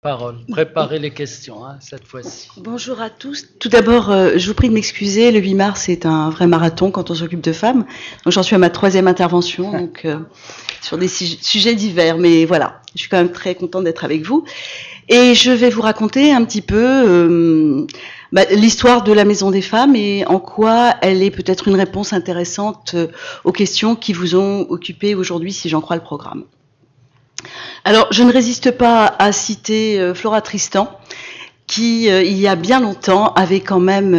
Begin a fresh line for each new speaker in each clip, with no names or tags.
Parole. Préparez les questions, hein, cette fois-ci.
Bonjour à tous. Tout d'abord, je vous prie de m'excuser. Le 8 mars est un vrai marathon quand on s'occupe de femmes. Donc j'en suis à ma 3e intervention, donc sur des sujets divers. Mais voilà, je suis quand même très contente d'être avec vous. Et je vais vous raconter un petit peu l'histoire de la Maison des Femmes et en quoi elle est peut-être une réponse intéressante aux questions qui vous ont occupé aujourd'hui, si j'en crois le programme. Alors, je ne résiste pas à citer Flora Tristan, qui, il y a bien longtemps, avait quand même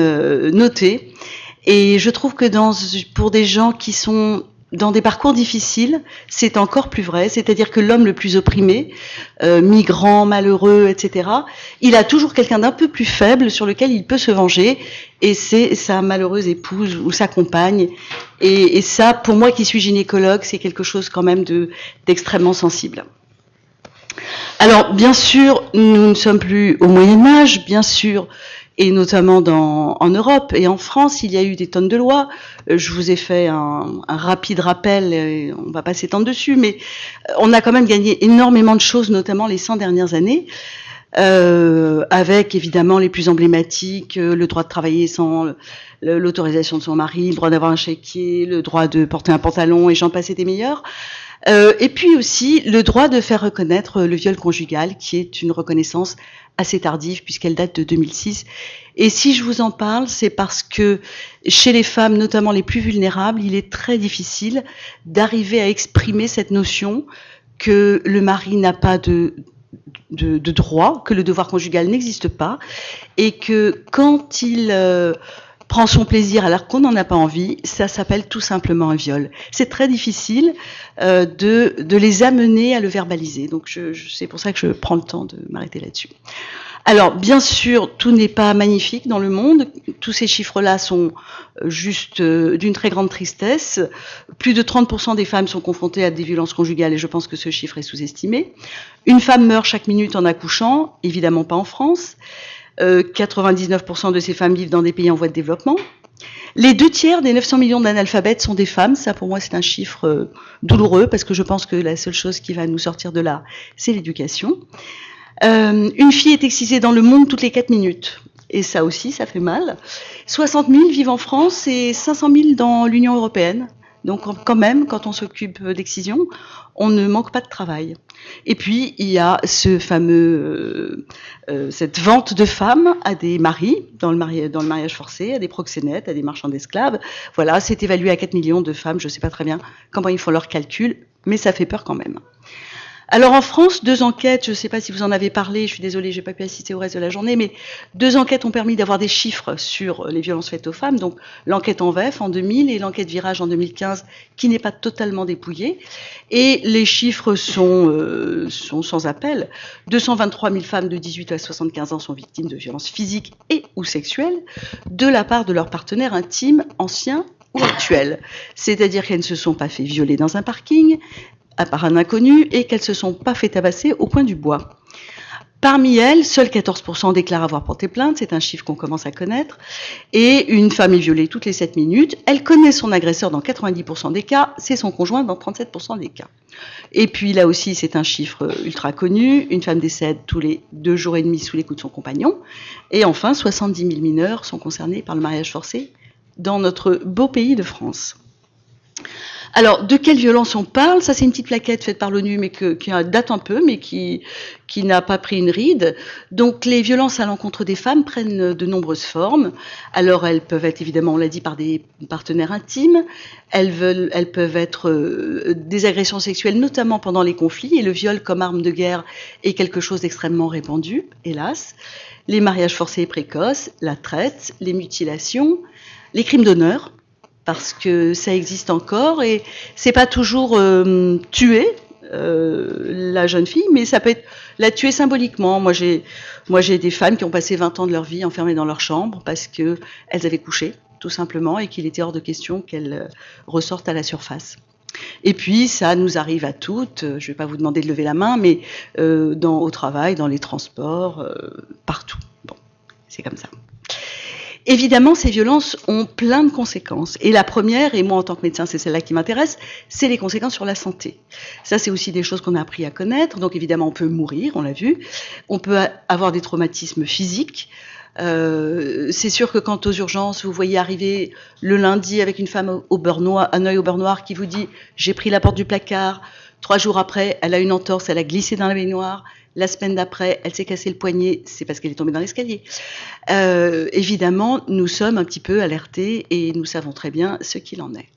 noté. Et je trouve que pour des gens qui sont dans des parcours difficiles, c'est encore plus vrai. C'est-à-dire que l'homme le plus opprimé, migrant, malheureux, etc., il a toujours quelqu'un d'un peu plus faible sur lequel il peut se venger, et c'est sa malheureuse épouse ou sa compagne. Et ça, pour moi qui suis gynécologue, c'est quelque chose quand même d'extrêmement sensible. Alors, bien sûr, nous ne sommes plus au Moyen-Âge, bien sûr, et notamment en Europe et en France, il y a eu des tonnes de lois. Je vous ai fait un rapide rappel, et on ne va pas s'étendre dessus, mais on a quand même gagné énormément de choses, notamment les 100 dernières années, avec évidemment les plus emblématiques, le droit de travailler sans l'autorisation de son mari, le droit d'avoir un chéquier, le droit de porter un pantalon, et j'en passais des meilleurs. Et puis aussi le droit de faire reconnaître le viol conjugal, qui est une reconnaissance assez tardive puisqu'elle date de 2006. Et si je vous en parle, c'est parce que chez les femmes, notamment les plus vulnérables, il est très difficile d'arriver à exprimer cette notion que le mari n'a pas de droit, que le devoir conjugal n'existe pas, et que quand il prend son plaisir alors qu'on n'en a pas envie, ça s'appelle tout simplement un viol. C'est très difficile de les amener à le verbaliser. Donc c'est pour ça que je prends le temps de m'arrêter là-dessus. Alors, bien sûr, tout n'est pas magnifique dans le monde. Tous ces chiffres-là sont juste d'une très grande tristesse. Plus de 30% des femmes sont confrontées à des violences conjugales et je pense que ce chiffre est sous-estimé. Une femme meurt chaque minute en accouchant, évidemment pas en France. 99% de ces femmes vivent dans des pays en voie de développement. Les 2/3 des 900 millions d'analphabètes sont des femmes. Ça, pour moi, c'est un chiffre douloureux parce que je pense que la seule chose qui va nous sortir de là, c'est l'éducation. Une fille est excisée dans le monde toutes les 4 minutes. Et ça aussi, ça fait mal. 60 000 vivent en France et 500 000 dans l'Union européenne. Donc quand même, quand on s'occupe d'excision, on ne manque pas de travail. Et puis, il y a cette vente de femmes à des maris, dans le mariage forcé, à des proxénètes, à des marchands d'esclaves. Voilà, c'est évalué à 4 millions de femmes, je ne sais pas très bien comment ils font leurs calculs, mais ça fait peur quand même. Alors en France, 2 enquêtes, je ne sais pas si vous en avez parlé, je suis désolée, je n'ai pas pu assister au reste de la journée, mais 2 enquêtes ont permis d'avoir des chiffres sur les violences faites aux femmes, donc l'enquête ENVEF en 2000 et l'enquête Virage en 2015, qui n'est pas totalement dépouillée. Et les chiffres sont sans appel. 223 000 femmes de 18 à 75 ans sont victimes de violences physiques et ou sexuelles de la part de leurs partenaires intimes, anciens ou actuels. C'est-à-dire qu'elles ne se sont pas fait violer dans un parking, par un inconnu, et qu'elles ne se sont pas fait tabasser au coin du bois. Parmi elles, seuls 14% déclarent avoir porté plainte, c'est un chiffre qu'on commence à connaître, et une femme est violée toutes les 7 minutes, elle connaît son agresseur dans 90% des cas, c'est son conjoint dans 37% des cas. Et puis là aussi, c'est un chiffre ultra connu, une femme décède tous les 2 jours et demi sous les coups de son compagnon, et enfin 70 000 mineurs sont concernés par le mariage forcé dans notre beau pays de France. Alors, de quelle violence on parle? Ça, c'est une petite plaquette faite par l'ONU, mais qui date un peu, mais qui n'a pas pris une ride. Donc, les violences à l'encontre des femmes prennent de nombreuses formes. Alors, elles peuvent être, évidemment, on l'a dit, par des partenaires intimes. Elles peuvent être des agressions sexuelles, notamment pendant les conflits. Et le viol comme arme de guerre est quelque chose d'extrêmement répandu, hélas. Les mariages forcés et précoces, la traite, les mutilations, les crimes d'honneur, parce que ça existe encore et c'est pas toujours tuer la jeune fille, mais ça peut être la tuer symboliquement. Moi j'ai des femmes qui ont passé 20 ans de leur vie enfermées dans leur chambre parce qu'elles avaient couché, tout simplement, et qu'il était hors de question qu'elles ressortent à la surface. Et puis ça nous arrive à toutes, je vais pas vous demander de lever la main, mais au travail, dans les transports, partout. Bon, c'est comme ça. Évidemment, ces violences ont plein de conséquences. Et la première, et moi en tant que médecin, c'est celle-là qui m'intéresse, c'est les conséquences sur la santé. Ça, c'est aussi des choses qu'on a appris à connaître. Donc évidemment, on peut mourir, on l'a vu. On peut avoir des traumatismes physiques. C'est sûr que quand aux urgences, vous voyez arriver le lundi avec une femme au beurre noir, un œil au beurre noir qui vous dit « j'ai pris la porte du placard », 3 jours après, elle a une entorse, elle a glissé dans la baignoire. La semaine d'après, elle s'est cassé le poignet, c'est parce qu'elle est tombée dans l'escalier. Évidemment, nous sommes un petit peu alertés et nous savons très bien ce qu'il en est.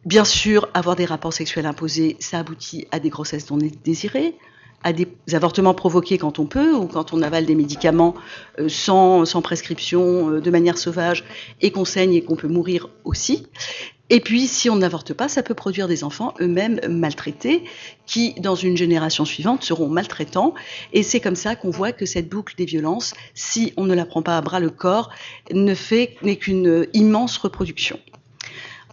Bien sûr, avoir des rapports sexuels imposés, ça aboutit à des grossesses non désirées, à des avortements provoqués quand on peut ou quand on avale des médicaments sans prescription, de manière sauvage, et qu'on saigne et qu'on peut mourir aussi. Et puis, si on n'avorte pas, ça peut produire des enfants eux-mêmes maltraités, qui, dans une génération suivante, seront maltraitants. Et c'est comme ça qu'on voit que cette boucle des violences, si on ne la prend pas à bras le corps, n'est qu'une immense reproduction.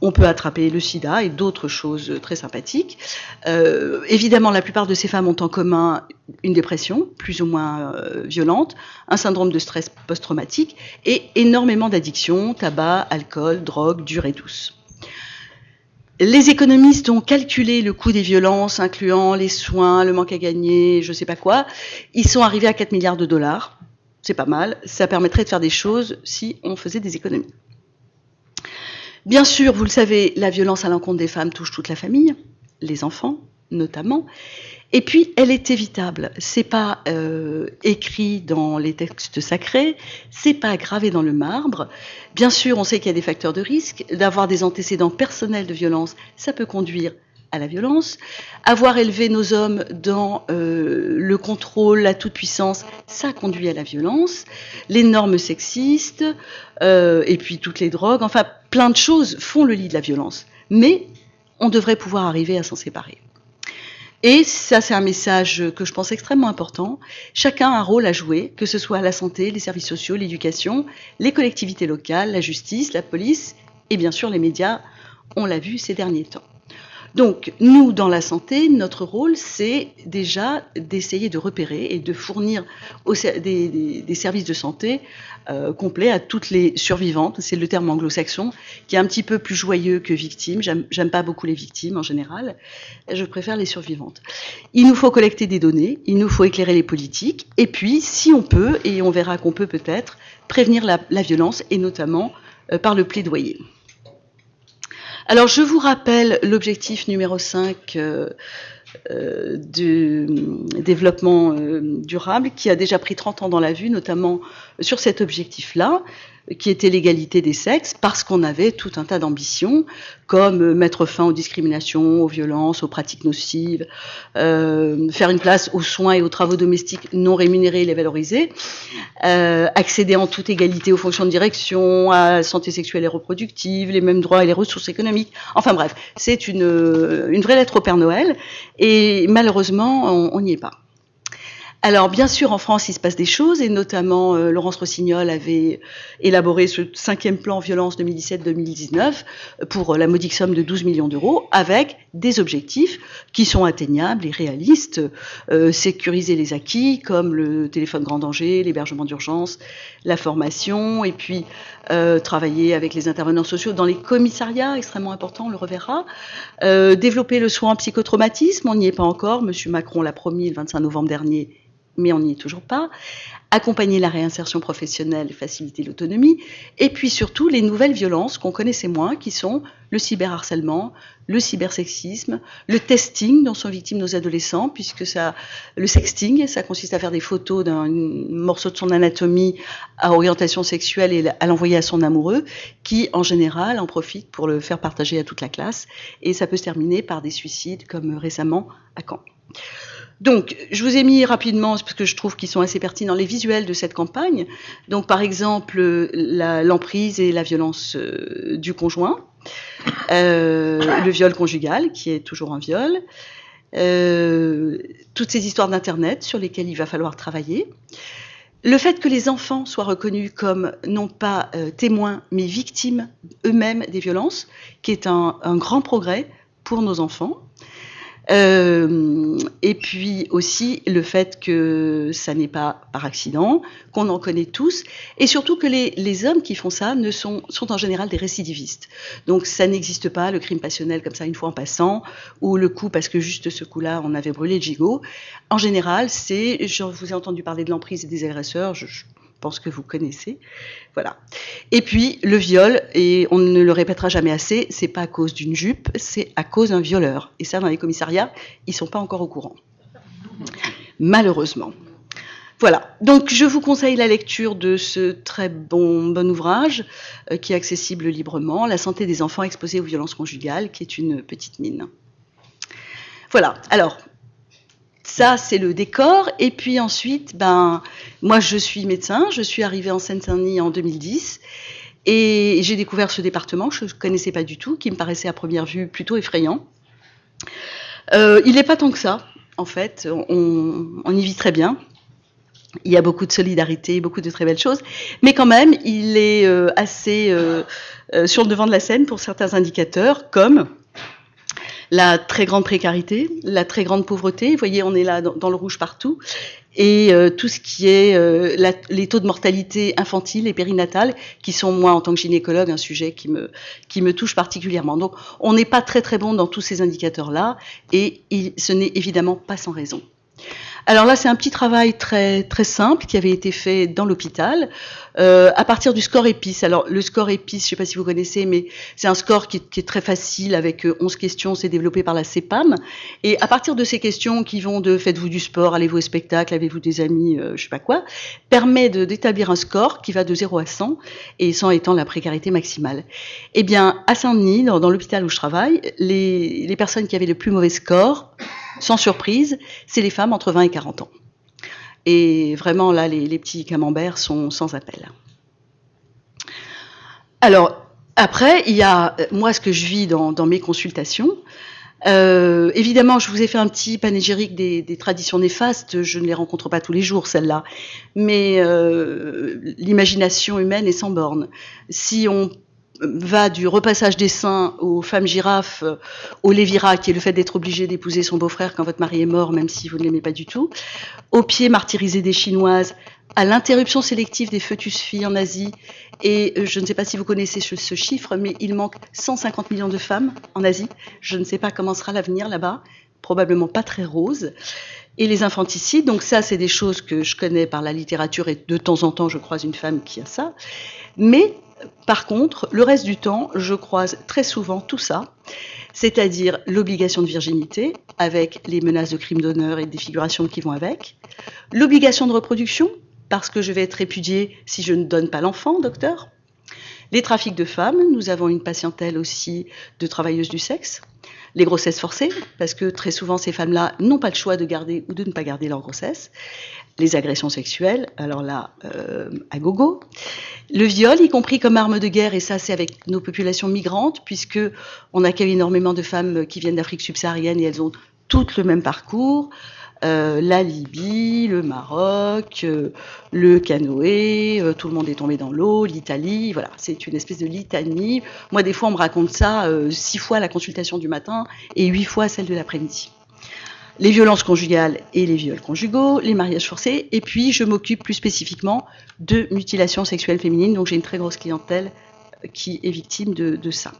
On peut attraper le sida et d'autres choses très sympathiques. Évidemment, la plupart de ces femmes ont en commun une dépression, plus ou moins violente, un syndrome de stress post-traumatique et énormément d'addictions, tabac, alcool, drogue, dure et douce. Les économistes ont calculé le coût des violences, incluant les soins, le manque à gagner, je ne sais pas quoi. Ils sont arrivés à 4 milliards de dollars. C'est pas mal. Ça permettrait de faire des choses si on faisait des économies. Bien sûr, vous le savez, la violence à l'encontre des femmes touche toute la famille, les enfants notamment. Et puis, elle est évitable. C'est pas écrit dans les textes sacrés, c'est pas gravé dans le marbre. Bien sûr, on sait qu'il y a des facteurs de risque. D'avoir des antécédents personnels de violence, ça peut conduire à la violence. Avoir élevé nos hommes dans le contrôle, la toute-puissance, ça conduit à la violence. Les normes sexistes, et puis toutes les drogues, enfin, plein de choses font le lit de la violence. Mais on devrait pouvoir arriver à s'en séparer. Et ça, c'est un message que je pense extrêmement important. Chacun a un rôle à jouer, que ce soit la santé, les services sociaux, l'éducation, les collectivités locales, la justice, la police et bien sûr les médias, on l'a vu ces derniers temps. Donc, nous, dans la santé, notre rôle, c'est déjà d'essayer de repérer et de fournir des services de santé complets à toutes les survivantes. C'est le terme anglo-saxon, qui est un petit peu plus joyeux que victime. J'aime pas beaucoup les victimes en général. Je préfère les survivantes. Il nous faut collecter des données, il nous faut éclairer les politiques, et puis, si on peut, et on verra qu'on peut peut-être, prévenir la violence, et notamment par le plaidoyer. Alors, je vous rappelle l'objectif numéro 5 du développement durable, qui a déjà pris 30 ans dans la vue, notamment sur cet objectif-là, qui était l'égalité des sexes, parce qu'on avait tout un tas d'ambitions, comme mettre fin aux discriminations, aux violences, aux pratiques nocives, faire une place aux soins et aux travaux domestiques non rémunérés et les valoriser, accéder en toute égalité aux fonctions de direction, à la santé sexuelle et reproductive, les mêmes droits et les ressources économiques. Enfin bref, c'est une vraie lettre au Père Noël, et malheureusement, on n'y est pas. Alors, bien sûr, en France, il se passe des choses, et notamment, Laurence Rossignol avait élaboré ce 5e plan violence 2017-2019 pour la modique somme de 12 millions d'euros, avec des objectifs qui sont atteignables et réalistes, sécuriser les acquis, comme le téléphone grand danger, l'hébergement d'urgence, la formation, et puis travailler avec les intervenants sociaux dans les commissariats, extrêmement important, on le reverra, développer le soin en psychotraumatisme, on n'y est pas encore, M. Macron l'a promis le 25 novembre dernier, mais on n'y est toujours pas, accompagner la réinsertion professionnelle, faciliter l'autonomie, et puis surtout les nouvelles violences qu'on connaissait moins, qui sont le cyberharcèlement, le cybersexisme, le testing dont sont victimes nos adolescents, puisque le sexting, ça consiste à faire des photos d'un morceau de son anatomie à orientation sexuelle et à l'envoyer à son amoureux, qui en général en profite pour le faire partager à toute la classe, et ça peut se terminer par des suicides, comme récemment à Caen. Donc, je vous ai mis rapidement, parce que je trouve qu'ils sont assez pertinents, les visuels de cette campagne. Donc, par exemple, l'emprise et la violence du conjoint, le viol conjugal, qui est toujours un viol, toutes ces histoires d'Internet sur lesquelles il va falloir travailler. Le fait que les enfants soient reconnus comme non pas témoins, mais victimes eux-mêmes des violences, qui est un grand progrès pour nos enfants. Et puis aussi le fait que ça n'est pas par accident, qu'on en connaît tous, et surtout que les hommes qui font ça sont en général des récidivistes. Donc ça n'existe pas, le crime passionnel comme ça une fois en passant, ou le coup parce que juste ce coup-là on avait brûlé le gigot. En général, je vous ai entendu parler de l'emprise et des agresseurs, je pense que vous connaissez. Voilà. Et puis le viol, et on ne le répétera jamais assez, c'est pas à cause d'une jupe, c'est à cause d'un violeur. Et ça, dans les commissariats, ils sont pas encore au courant. Malheureusement. Voilà. Donc je vous conseille la lecture de ce très bon ouvrage qui est accessible librement, La santé des enfants exposés aux violences conjugales, qui est une petite mine. Voilà. Alors, ça, c'est le décor. Et puis ensuite, moi, je suis médecin. Je suis arrivée en Seine-Saint-Denis en 2010. Et j'ai découvert ce département que je ne connaissais pas du tout, qui me paraissait à première vue plutôt effrayant. Il n'est pas tant que ça, en fait. On y vit très bien. Il y a beaucoup de solidarité, beaucoup de très belles choses. Mais quand même, il est assez sur le devant de la scène pour certains indicateurs, comme la très grande précarité, la très grande pauvreté. Vous voyez, on est là dans le rouge partout. Et tout ce qui est les taux de mortalité infantile et périnatale, qui sont, moi, en tant que gynécologue, un sujet qui me touche particulièrement. Donc, on n'est pas très, très bon dans tous ces indicateurs-là, et ce n'est évidemment pas sans raison. Alors là, c'est un petit travail très, très simple qui avait été fait dans l'hôpital à partir du score EPIS. Alors, le score EPIS, je ne sais pas si vous connaissez, mais c'est un score qui est très facile avec 11 questions. C'est développé par la CEPAM. Et à partir de ces questions qui vont de faites-vous du sport, allez-vous au spectacle, avez-vous des amis, je ne sais pas quoi, permet d'établir un score qui va de 0 à 100, et 100 étant la précarité maximale. Eh bien, à Saint-Denis, dans l'hôpital où je travaille, les personnes qui avaient le plus mauvais score, sans surprise, c'est les femmes entre 20 et 40 ans. Et vraiment, là, les petits camemberts sont sans appel. Alors, après, il y a, moi, ce que je vis dans mes consultations. Évidemment, je vous ai fait un petit panégyrique des traditions néfastes. Je ne les rencontre pas tous les jours, celles-là. Mais l'imagination humaine est sans borne. Si on va du repassage des seins aux femmes girafes, au lévira, qui est le fait d'être obligé d'épouser son beau-frère quand votre mari est mort, même si vous ne l'aimez pas du tout, aux pieds martyrisés des Chinoises, à l'interruption sélective des fœtus filles en Asie, et je ne sais pas si vous connaissez ce chiffre, mais il manque 150 millions de femmes en Asie. Je ne sais pas comment sera l'avenir là-bas, probablement pas très rose. Et les infanticides, donc ça, c'est des choses que je connais par la littérature, et de temps en temps, je croise une femme qui a ça. Mais par contre, le reste du temps, je croise très souvent tout ça, c'est-à-dire l'obligation de virginité, avec les menaces de crimes d'honneur et de défiguration qui vont avec, l'obligation de reproduction, parce que je vais être répudiée si je ne donne pas l'enfant, docteur, les trafics de femmes, nous avons une patientèle aussi de travailleuses du sexe, les grossesses forcées, parce que très souvent ces femmes-là n'ont pas le choix de garder ou de ne pas garder leur grossesse, les agressions sexuelles, alors là, à gogo, le viol, y compris comme arme de guerre, et ça c'est avec nos populations migrantes, puisque on accueille énormément de femmes qui viennent d'Afrique subsaharienne et elles ont toutes le même parcours, la Libye, le Maroc, le canoë, tout le monde est tombé dans l'eau, l'Italie, voilà, c'est une espèce de litanie. Moi, des fois, on me raconte ça 6 fois à la consultation du matin et 8 fois celle de l'après-midi. Les violences conjugales et les viols conjugaux, les mariages forcés, et puis je m'occupe plus spécifiquement de mutilations sexuelles féminines, donc j'ai une très grosse clientèle qui est victime de ça.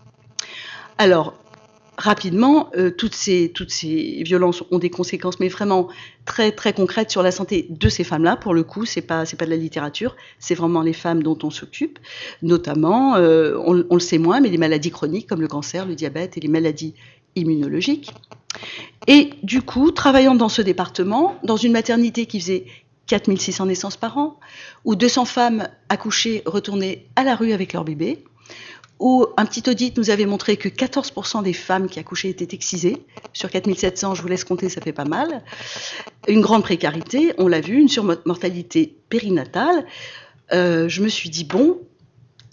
Alors, rapidement, toutes ces violences ont des conséquences, mais vraiment très très concrètes sur la santé de ces femmes-là. Pour le coup, c'est pas de la littérature, c'est vraiment les femmes dont on s'occupe, notamment, on le sait moins, mais les maladies chroniques comme le cancer, le diabète et les maladies immunologiques. Et du coup, travaillant dans ce département, dans une maternité qui faisait 4600 naissances par an, où 200 femmes accouchées retournaient à la rue avec leur bébé, où un petit audit nous avait montré que 14% des femmes qui accouchaient étaient excisées. Sur 4700, je vous laisse compter, ça fait pas mal. Une grande précarité, on l'a vu, une surmortalité périnatale. Je me suis dit, bon,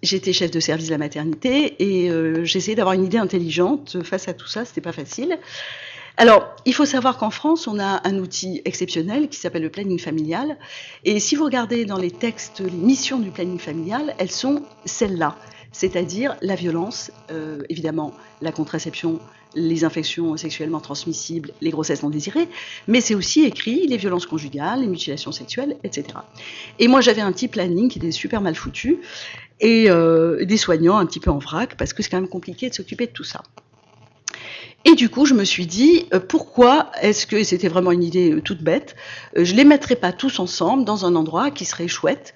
j'étais chef de service de la maternité et j'essayais d'avoir une idée intelligente face à tout ça, c'était pas facile. Alors, il faut savoir qu'en France, on a un outil exceptionnel qui s'appelle le planning familial. Et si vous regardez dans les textes, les missions du planning familial, elles sont celles-là. c'est-à-dire la violence, évidemment la contraception, les infections sexuellement transmissibles, les grossesses non désirées, mais c'est aussi écrit les violences conjugales, les mutilations sexuelles, etc. Et moi j'avais un petit planning qui était super mal foutu, et des soignants un petit peu en vrac, parce que c'est quand même compliqué de s'occuper de tout ça. Et du coup, je me suis dit, pourquoi est-ce que, et c'était vraiment une idée toute bête, je les mettrais pas tous ensemble dans un endroit qui serait chouette,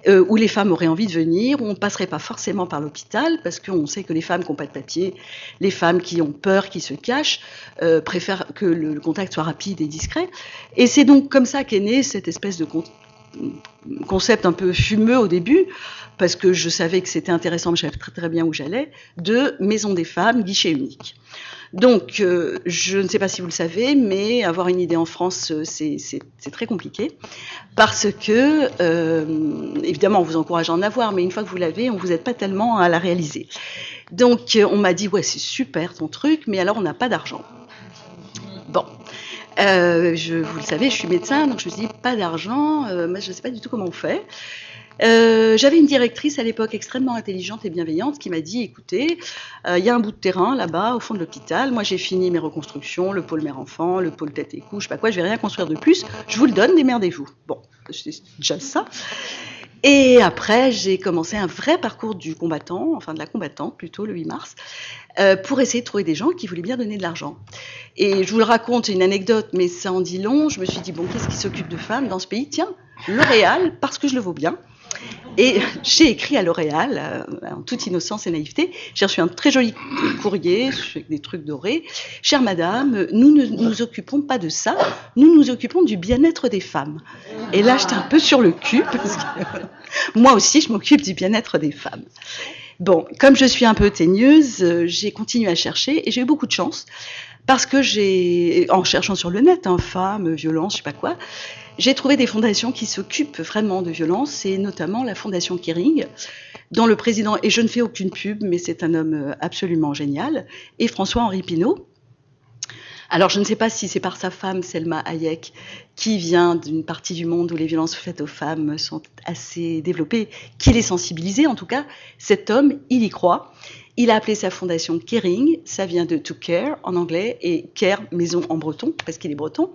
où les femmes auraient envie de venir, où on ne passerait pas forcément par l'hôpital, parce qu'on sait que les femmes qui n'ont pas de papier, les femmes qui ont peur, qui se cachent, préfèrent que le contact soit rapide et discret. Et c'est donc comme ça qu'est né cette espèce de concept un peu fumeux au début, parce que je savais que c'était intéressant, mais je savais très très bien où j'allais, de Maison des femmes, guichet unique. Donc, je ne sais pas si vous le savez, mais avoir une idée en France, c'est très compliqué, parce que, évidemment, on vous encourage à en avoir, mais une fois que vous l'avez, on vous aide pas tellement à la réaliser. Donc, on m'a dit, ouais, c'est super ton truc, mais alors on n'a pas d'argent. Bon. Vous le savez, je suis médecin, donc je me suis dit, pas d'argent, moi, je ne sais pas du tout comment on fait. J'avais une directrice à l'époque extrêmement intelligente et bienveillante qui m'a dit, écoutez, il y a un bout de terrain là-bas au fond de l'hôpital, moi j'ai fini mes reconstructions, le pôle mère-enfant, le pôle tête et cou, je sais pas quoi, je vais rien construire de plus, je vous le donne, démerdez-vous. Bon, c'est déjà ça. Et après, j'ai commencé un vrai parcours du combattant, enfin de la combattante plutôt, le 8 mars, pour essayer de trouver des gens qui voulaient bien donner de l'argent. Et je vous le raconte, c'est une anecdote, mais ça en dit long. Je me suis dit, bon, qu'est-ce qui s'occupe de femmes dans ce pays? Tiens, L'Oréal, parce que je le vaux bien. Et j'ai écrit à L'Oréal, en toute innocence et naïveté, j'ai reçu un très joli courrier avec des trucs dorés. Chère madame, nous ne nous occupons pas de ça, nous nous occupons du bien-être des femmes. Et là, j'étais un peu sur le cul, parce que moi aussi, je m'occupe du bien-être des femmes. Bon, comme je suis un peu teigneuse, j'ai continué à chercher et j'ai eu beaucoup de chance, parce que en cherchant sur le net, femmes, violence, je sais pas quoi, j'ai trouvé des fondations qui s'occupent vraiment de violence, et notamment la fondation Kering, dont le président, et je ne fais aucune pub, mais c'est un homme absolument génial, et François-Henri Pinault. Alors, je ne sais pas si c'est par sa femme, Selma Hayek, qui vient d'une partie du monde où les violences faites aux femmes sont assez développées, qu'il est sensibilisé. En tout cas, cet homme, il y croit. Il a appelé sa fondation Kering, ça vient de to care en anglais, et care, maison en breton, parce qu'il est breton.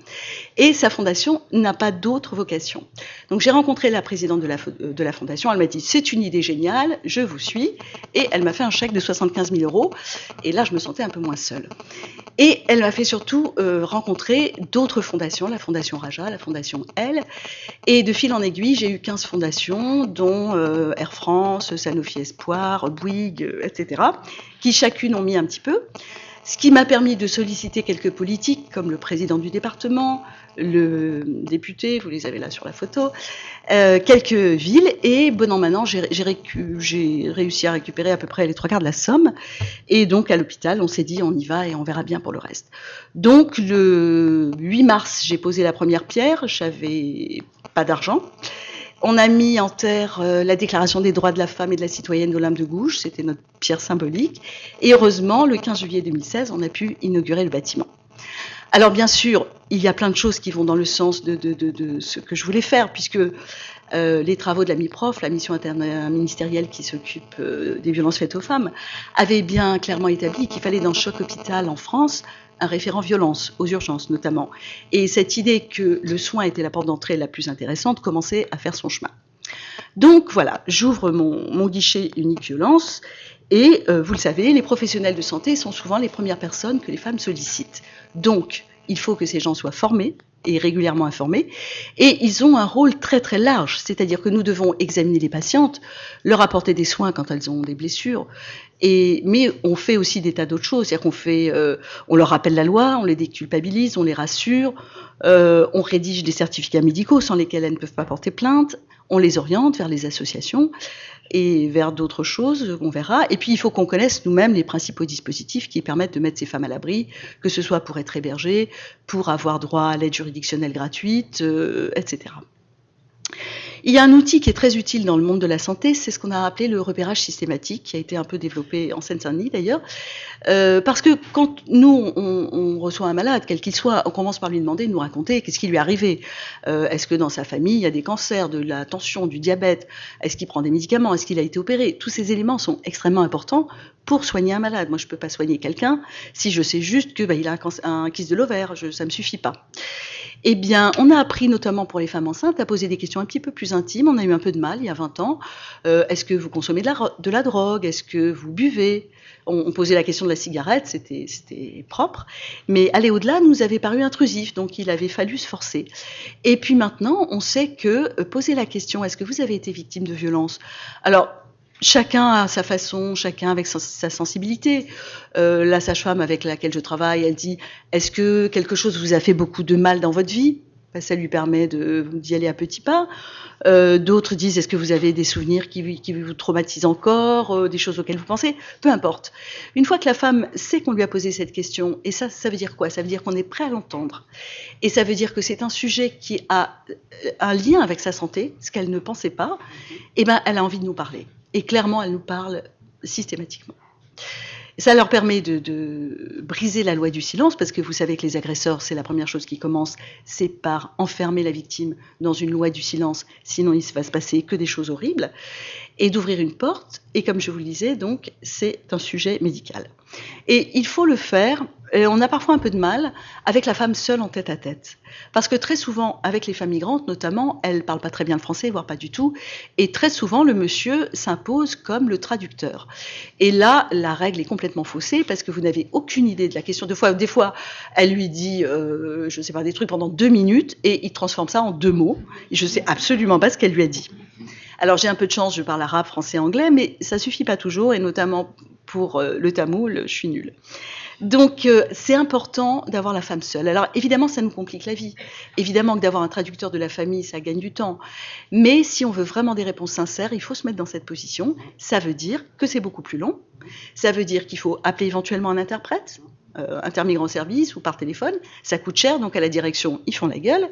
Et sa fondation n'a pas d'autre vocation. Donc j'ai rencontré la présidente de la fondation, elle m'a dit, c'est une idée géniale, je vous suis. Et elle m'a fait un chèque de 75 000 €. Et là, je me sentais un peu moins seule. Et elle m'a fait surtout rencontrer d'autres fondations, la fondation Raja, la fondation Elle. Et de fil en aiguille, j'ai eu 15 fondations, dont Air France, Sanofi Espoir, Bouygues, etc., qui chacune ont mis un petit peu, ce qui m'a permis de solliciter quelques politiques, comme le président du département, le député, vous les avez là sur la photo, quelques villes, et bon an, maintenant, j'ai réussi à récupérer à peu près les 3/4 de la somme, et donc à l'hôpital, on s'est dit, on y va et on verra bien pour le reste. Donc le 8 mars, j'ai posé la première pierre, j'avais pas d'argent. On a mis en terre la déclaration des droits de la femme et de la citoyenne d'Olympe de Gouges, c'était notre pierre symbolique. Et heureusement, le 15 juillet 2016, on a pu inaugurer le bâtiment. Alors bien sûr, il y a plein de choses qui vont dans le sens de ce que je voulais faire, puisque les travaux de la MIPROF, la mission interministérielle qui s'occupe des violences faites aux femmes, avaient bien clairement établi qu'il fallait dans chaque hôpital en France un référent violence, aux urgences notamment. Et cette idée que le soin était la porte d'entrée la plus intéressante commençait à faire son chemin. Donc voilà, j'ouvre mon guichet unique violence, et vous le savez, les professionnels de santé sont souvent les premières personnes que les femmes sollicitent. Donc, il faut que ces gens soient formés et régulièrement informés, et ils ont un rôle très très large, c'est-à-dire que nous devons examiner les patientes, leur apporter des soins quand elles ont des blessures, mais on fait aussi des tas d'autres choses, c'est-à-dire on leur rappelle la loi, on les déculpabilise, on les rassure, on rédige des certificats médicaux sans lesquels elles ne peuvent pas porter plainte, on les oriente vers les associations et vers d'autres choses, on verra. Et puis, il faut qu'on connaisse nous-mêmes les principaux dispositifs qui permettent de mettre ces femmes à l'abri, que ce soit pour être hébergées, pour avoir droit à l'aide juridictionnelle gratuite, etc. Il y a un outil qui est très utile dans le monde de la santé, c'est ce qu'on a appelé le repérage systématique, qui a été un peu développé en Seine-Saint-Denis d'ailleurs. Parce que quand nous, on reçoit un malade, quel qu'il soit, on commence par lui demander de nous raconter qu'est-ce qui lui est arrivé. Est-ce que dans sa famille, il y a des cancers, de la tension, du diabète? Est-ce qu'il prend des médicaments? Est-ce qu'il a été opéré? Tous ces éléments sont extrêmement importants pour soigner un malade. Moi, je ne peux pas soigner quelqu'un si je sais juste que il a un kyste de l'ovaire. Ça ne me suffit pas. Eh bien, on a appris, notamment pour les femmes enceintes, à poser des questions un petit peu plus intimes. On a eu un peu de mal il y a 20 ans. Est-ce que vous consommez de la drogue? Est-ce que vous buvez? On posait la question de la cigarette, c'était propre. Mais aller au-delà nous avait paru intrusif, donc il avait fallu se forcer. Et puis maintenant, on sait que poser la question, est-ce que vous avez été victime de violence? Alors, chacun à sa façon, chacun avec sa sensibilité. La sage-femme avec laquelle je travaille, elle dit, est-ce que quelque chose vous a fait beaucoup de mal dans votre vie? Ça lui permet d'y aller à petits pas. D'autres disent, est-ce que vous avez des souvenirs qui vous traumatisent encore, des choses auxquelles vous pensez? Peu importe. Une fois que la femme sait qu'on lui a posé cette question, et ça veut dire quoi? Ça veut dire qu'on est prêt à l'entendre. Et ça veut dire que c'est un sujet qui a un lien avec sa santé, ce qu'elle ne pensait pas, et ben elle a envie de nous parler. Et clairement, elle nous parle systématiquement. Ça leur permet de briser la loi du silence, parce que vous savez que les agresseurs, c'est la première chose qui commence, c'est par enfermer la victime dans une loi du silence, sinon il va se passer que des choses horribles, et d'ouvrir une porte, et comme je vous le disais, donc, c'est un sujet médical. Et il faut le faire, et on a parfois un peu de mal, avec la femme seule en tête-à-tête. Parce que très souvent, avec les femmes migrantes notamment, elles ne parlent pas très bien le français, voire pas du tout, et très souvent, le monsieur s'impose comme le traducteur. Et là, la règle est complètement faussée, parce que vous n'avez aucune idée de la question. Des fois, elle lui dit, je ne sais pas, des trucs pendant 2 minutes, et il transforme ça en 2 mots, et je ne sais absolument pas ce qu'elle lui a dit. Alors j'ai un peu de chance, je parle arabe, français, anglais, mais ça suffit pas toujours, et notamment pour le tamoul, je suis nulle. Donc c'est important d'avoir la femme seule. Alors évidemment, ça nous complique la vie. Évidemment que d'avoir un traducteur de la famille, ça gagne du temps. Mais si on veut vraiment des réponses sincères, il faut se mettre dans cette position. Ça veut dire que c'est beaucoup plus long. Ça veut dire qu'il faut appeler éventuellement un interprète, intermigrant service ou par téléphone. Ça coûte cher, donc à la direction, ils font la gueule.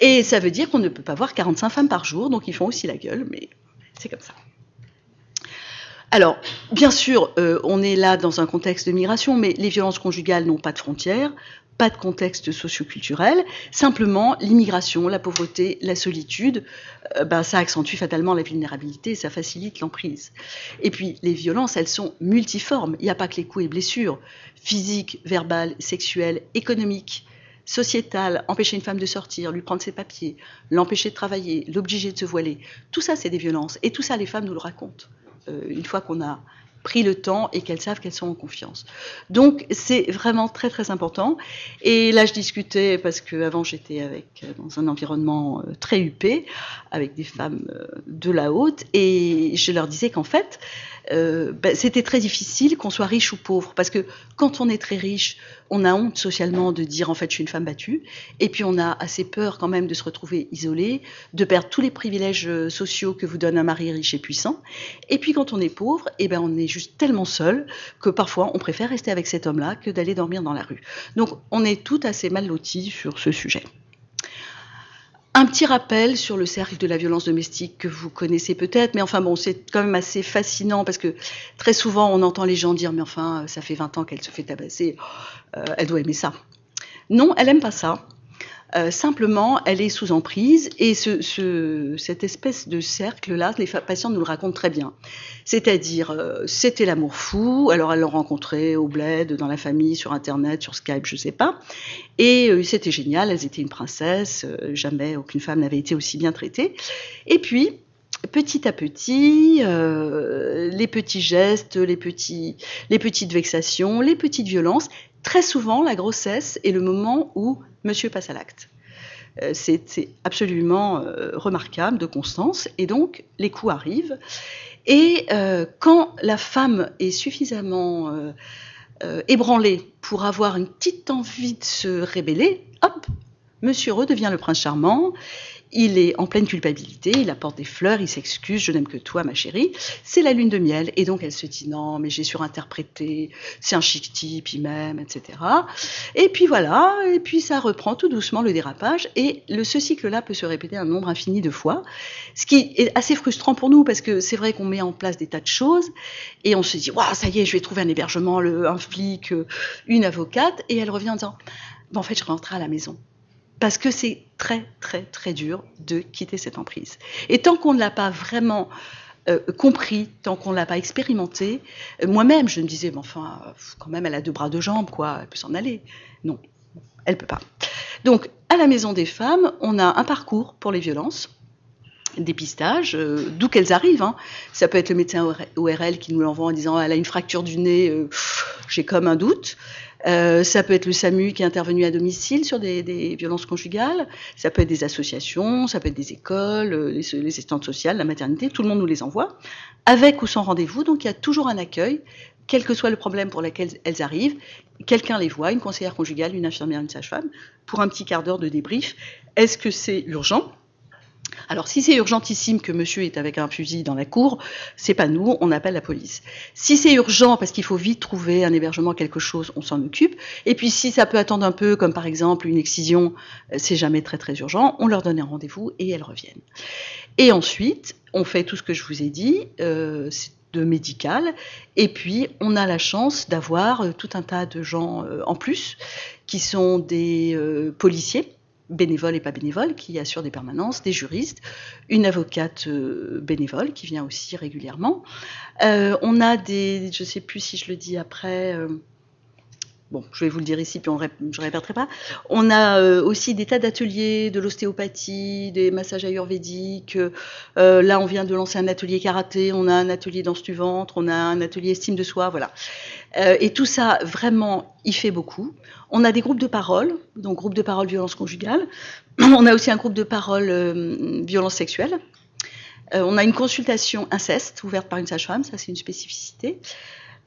Et ça veut dire qu'on ne peut pas voir 45 femmes par jour, donc ils font aussi la gueule, mais c'est comme ça. Alors, bien sûr, on est là dans un contexte de migration, mais les violences conjugales n'ont pas de frontières, pas de contexte socio-culturel. Simplement, l'immigration, la pauvreté, la solitude, ça accentue fatalement la vulnérabilité, ça facilite l'emprise. Et puis, les violences, elles sont multiformes. Il n'y a pas que les coups et blessures, physiques, verbales, sexuelles, économiques, sociétales, empêcher une femme de sortir, lui prendre ses papiers, l'empêcher de travailler, l'obliger de se voiler. Tout ça, c'est des violences. Et tout ça, les femmes nous le racontent. Une fois qu'on a pris le temps et qu'elles savent qu'elles sont en confiance. Donc c'est vraiment très très important. Et là je discutais, parce qu'avant j'étais dans un environnement très huppé, avec des femmes de la haute, et je leur disais qu'en fait c'était très difficile qu'on soit riche ou pauvre, parce que quand on est très riche, on a honte socialement de dire en fait je suis une femme battue, et puis on a assez peur quand même de se retrouver isolé, de perdre tous les privilèges sociaux que vous donne un mari riche et puissant. Et puis quand on est pauvre, on est juste tellement seul que parfois on préfère rester avec cet homme-là que d'aller dormir dans la rue. Donc on est tout assez mal lotis sur ce sujet. Un petit rappel sur le cercle de la violence domestique que vous connaissez peut-être, mais enfin bon, c'est quand même assez fascinant, parce que très souvent on entend les gens dire mais enfin ça fait 20 ans qu'elle se fait tabasser, elle doit aimer ça. Non, elle aime pas ça. Simplement, elle est sous emprise, et cette espèce de cercle-là, les patientes nous le racontent très bien. C'est-à-dire, c'était l'amour fou, alors elle l'a rencontré au bled, dans la famille, sur Internet, sur Skype, je sais pas, et c'était génial, elles étaient une princesse, jamais aucune femme n'avait été aussi bien traitée. Et puis, petit à petit, les petits gestes, les petites vexations, les petites violences. Très souvent, la grossesse est le moment où monsieur passe à l'acte. C'est absolument remarquable de constance, et donc les coups arrivent. Et quand la femme est suffisamment ébranlée pour avoir une petite envie de se rébeller, hop, Monsieur redevient le prince charmant. Il est en pleine culpabilité, il apporte des fleurs, il s'excuse, je n'aime que toi, ma chérie. C'est la lune de miel, et donc elle se dit non, mais j'ai surinterprété, c'est un chic type, il m'aime, etc. Et puis voilà, et puis ça reprend tout doucement le dérapage, et ce cycle-là peut se répéter un nombre infini de fois, ce qui est assez frustrant pour nous, parce que c'est vrai qu'on met en place des tas de choses, et on se dit, waouh, ça y est, je vais trouver un hébergement, un flic, une avocate, et elle revient en disant, bon, en fait, je rentrerai à la maison. Parce que c'est très, très, très dur de quitter cette emprise. Et tant qu'on ne l'a pas vraiment compris, tant qu'on ne l'a pas expérimenté, moi-même, je me disais, mais enfin, quand même, elle a 2 bras, 2 jambes, quoi, elle peut s'en aller. Non, elle ne peut pas. Donc, à la Maison des Femmes, on a un parcours pour les violences, dépistage, d'où qu'elles arrivent. Hein. Ça peut être le médecin ORL qui nous l'envoie en disant, elle a une fracture du nez, j'ai comme un doute. Ça peut être le SAMU qui est intervenu à domicile sur des violences conjugales, ça peut être des associations, ça peut être des écoles, les assistantes sociales, la maternité, tout le monde nous les envoie, avec ou sans rendez-vous, donc il y a toujours un accueil, quel que soit le problème pour lequel elles arrivent, quelqu'un les voit, une conseillère conjugale, une infirmière, une sage-femme, pour un petit quart d'heure de débrief. Est-ce que c'est urgent ? Alors, si c'est urgentissime que monsieur est avec un fusil dans la cour, c'est pas nous, on appelle la police. Si c'est urgent parce qu'il faut vite trouver un hébergement, quelque chose, on s'en occupe. Et puis, si ça peut attendre un peu, comme par exemple une excision, c'est jamais très très urgent, on leur donne un rendez-vous et elles reviennent. Et ensuite, on fait tout ce que je vous ai dit, de médical, et puis on a la chance d'avoir tout un tas de gens en plus, qui sont des policiers, bénévoles et pas bénévoles, qui assurent des permanences, des juristes, une avocate bénévole qui vient aussi régulièrement. On a je ne sais plus si je le dis après, bon, je vais vous le dire ici, puis je ne répéterai pas. On a aussi des tas d'ateliers, de l'ostéopathie, des massages ayurvédiques. Là, on vient de lancer un atelier karaté, on a un atelier danse du ventre, on a un atelier estime de soi, voilà. Et tout ça, vraiment, il fait beaucoup. On a des groupes de parole, donc groupe de parole violence conjugale. On a aussi un groupe de parole violence sexuelle. On a une consultation inceste ouverte par une sage-femme, ça c'est une spécificité.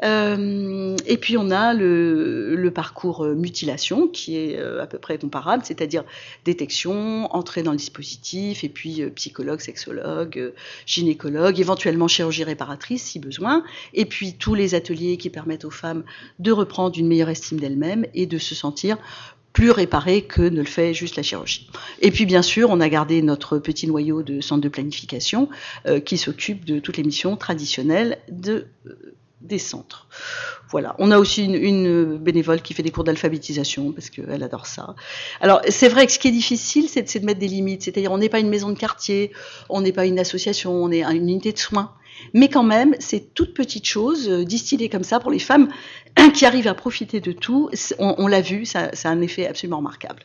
Et puis on a le parcours mutilation qui est à peu près comparable, c'est-à-dire détection, entrée dans le dispositif, et puis psychologue, sexologue, gynécologue, éventuellement chirurgie réparatrice si besoin, et puis tous les ateliers qui permettent aux femmes de reprendre une meilleure estime d'elles-mêmes et de se sentir plus réparées que ne le fait juste la chirurgie. Et puis bien sûr, on a gardé notre petit noyau de centre de planification qui s'occupe de toutes les missions traditionnelles des centres. Voilà. On a aussi une bénévole qui fait des cours d'alphabétisation parce qu'elle adore ça. Alors, c'est vrai que ce qui est difficile, c'est de mettre des limites. C'est-à-dire, on n'est pas une maison de quartier, on n'est pas une association, on est une unité de soins. Mais quand même, c'est toutes petites choses distillées comme ça pour les femmes qui arrivent à profiter de tout. On l'a vu, ça a un effet absolument remarquable.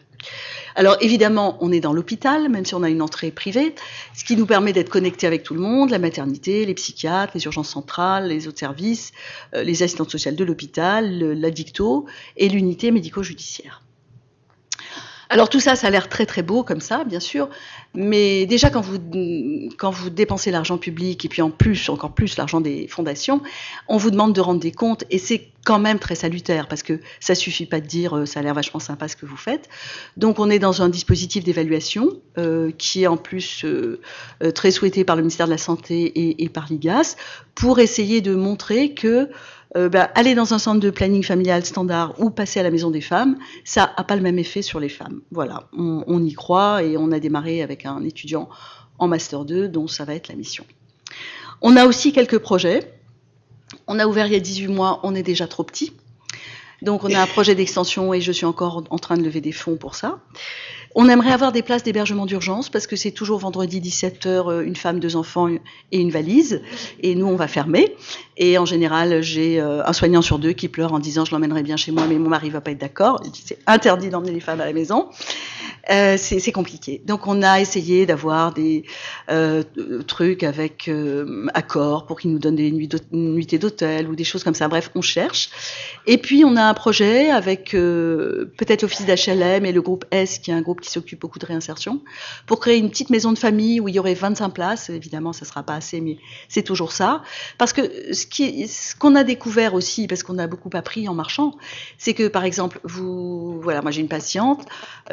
Alors évidemment, on est dans l'hôpital, même si on a une entrée privée, ce qui nous permet d'être connectés avec tout le monde, la maternité, les psychiatres, les urgences centrales, les autres services, les assistantes sociales de l'hôpital, l'addicto et l'unité médico-judiciaire. Alors tout ça, ça a l'air très très beau comme ça, bien sûr, mais déjà quand vous dépensez l'argent public et puis encore plus l'argent des fondations, on vous demande de rendre des comptes et c'est quand même très salutaire parce que ça suffit pas de dire ça a l'air vachement sympa ce que vous faites. Donc on est dans un dispositif d'évaluation qui est en plus très souhaité par le ministère de la Santé et par l'IGAS pour essayer de montrer que aller dans un centre de planning familial standard ou passer à la Maison des Femmes, ça n'a pas le même effet sur les femmes. Voilà, on y croit et on a démarré avec un étudiant en Master 2 dont ça va être la mission. On a aussi quelques projets. On a ouvert il y a 18 mois, on est déjà trop petit. Donc on a un projet d'extension et je suis encore en train de lever des fonds pour ça. On aimerait avoir des places d'hébergement d'urgence parce que c'est toujours vendredi 17h, une femme, 2 enfants et une valise. Et nous, on va fermer. Et en général, j'ai un soignant sur 2 qui pleure en disant « je l'emmènerai bien chez moi, mais mon mari ne va pas être d'accord ». C'est interdit d'emmener les femmes à la maison. C'est compliqué. Donc on a essayé d'avoir des trucs avec accord pour qu'ils nous donnent des nuitées d'hôtel ou des choses comme ça. Bref, on cherche. Et puis on a un projet avec peut-être l'office d'HLM et le groupe S, qui est un groupe qui s'occupe beaucoup de réinsertion, pour créer une petite maison de famille où il y aurait 25 places. Évidemment, ça ne sera pas assez, mais c'est toujours ça. Parce que ce qu'on a découvert aussi, parce qu'on a beaucoup appris en marchant, c'est que par exemple, voilà, moi j'ai une patiente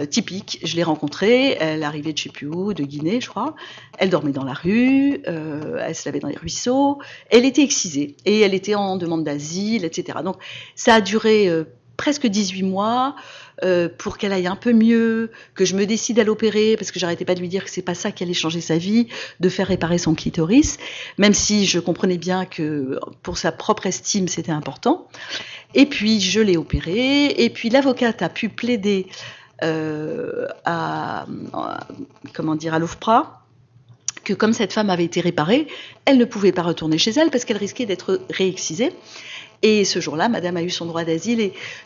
typique, flic, je l'ai rencontrée, elle arrivait de je sais plus où, de Guinée, je crois. Elle dormait dans la rue, elle se lavait dans les ruisseaux. Elle était excisée et elle était en demande d'asile, etc. Donc ça a duré presque 18 mois pour qu'elle aille un peu mieux, que je me décide à l'opérer, parce que j'arrêtais pas de lui dire que c'est pas ça qui allait changer sa vie, de faire réparer son clitoris, même si je comprenais bien que pour sa propre estime, c'était important. Et puis je l'ai opérée, et puis l'avocate a pu plaider à l'OFPRA, que comme cette femme avait été réparée, elle ne pouvait pas retourner chez elle parce qu'elle risquait d'être réexcisée. Et ce jour-là, madame a eu son droit d'asile.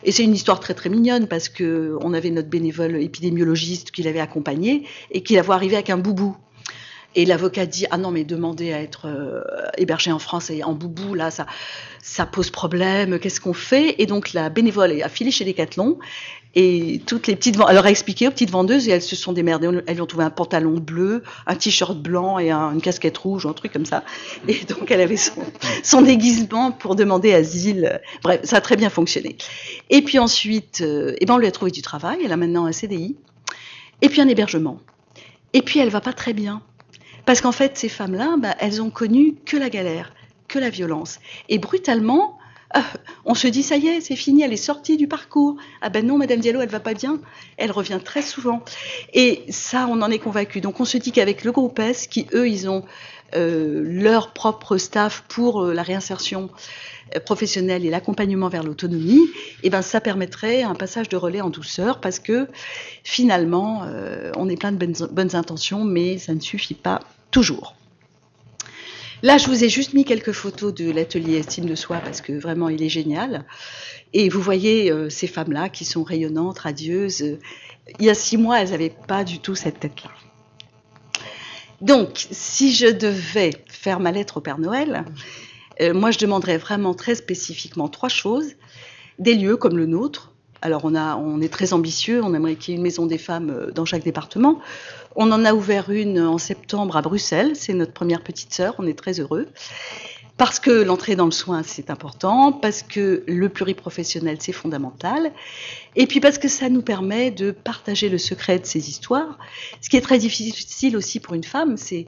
Et c'est une histoire très très mignonne parce qu'on avait notre bénévole épidémiologiste qui l'avait accompagnée et qui la voit arriver avec un boubou. Et l'avocat dit « Ah non, mais demander à être hébergé en France et en boubou, là, ça pose problème, qu'est-ce qu'on fait ?» Et donc la bénévole a filé chez Decathlon et toutes les petites elle leur a expliqué aux petites vendeuses et elles se sont démerdées. Elles lui ont trouvé un pantalon bleu, un t-shirt blanc et une casquette rouge ou un truc comme ça. Et donc elle avait son déguisement pour demander asile. Bref, ça a très bien fonctionné. Et puis ensuite, on lui a trouvé du travail. Elle a maintenant un CDI et puis un hébergement. Et puis elle va pas très bien. Parce qu'en fait, ces femmes-là, elles ont connu que la galère, que la violence. Et brutalement, on se dit, ça y est, c'est fini, elle est sortie du parcours. Ah ben non, Madame Diallo, elle va pas bien. Elle revient très souvent. Et ça, on en est convaincu. Donc on se dit qu'avec le groupe S, qui eux, ils ont leur propre staff pour la réinsertion professionnelle et l'accompagnement vers l'autonomie, et ça permettrait un passage de relais en douceur parce que finalement, on est plein de bonnes intentions, mais ça ne suffit pas toujours. Là, je vous ai juste mis quelques photos de l'atelier Estime de Soi parce que vraiment, il est génial. Et vous voyez ces femmes-là qui sont rayonnantes, radieuses. Il y a 6 mois, elles n'avaient pas du tout cette tête-là. Donc, si je devais faire ma lettre au Père Noël, moi, je demanderais vraiment très spécifiquement 3 choses. Des lieux comme le nôtre. Alors, on est très ambitieux. On aimerait qu'il y ait une maison des femmes dans chaque département. On en a ouvert une en septembre à Bruxelles. C'est notre première petite sœur. On est très heureux. Parce que l'entrée dans le soin, c'est important. Parce que le pluriprofessionnel, c'est fondamental. Et puis parce que ça nous permet de partager le secret de ces histoires. Ce qui est très difficile aussi pour une femme, c'est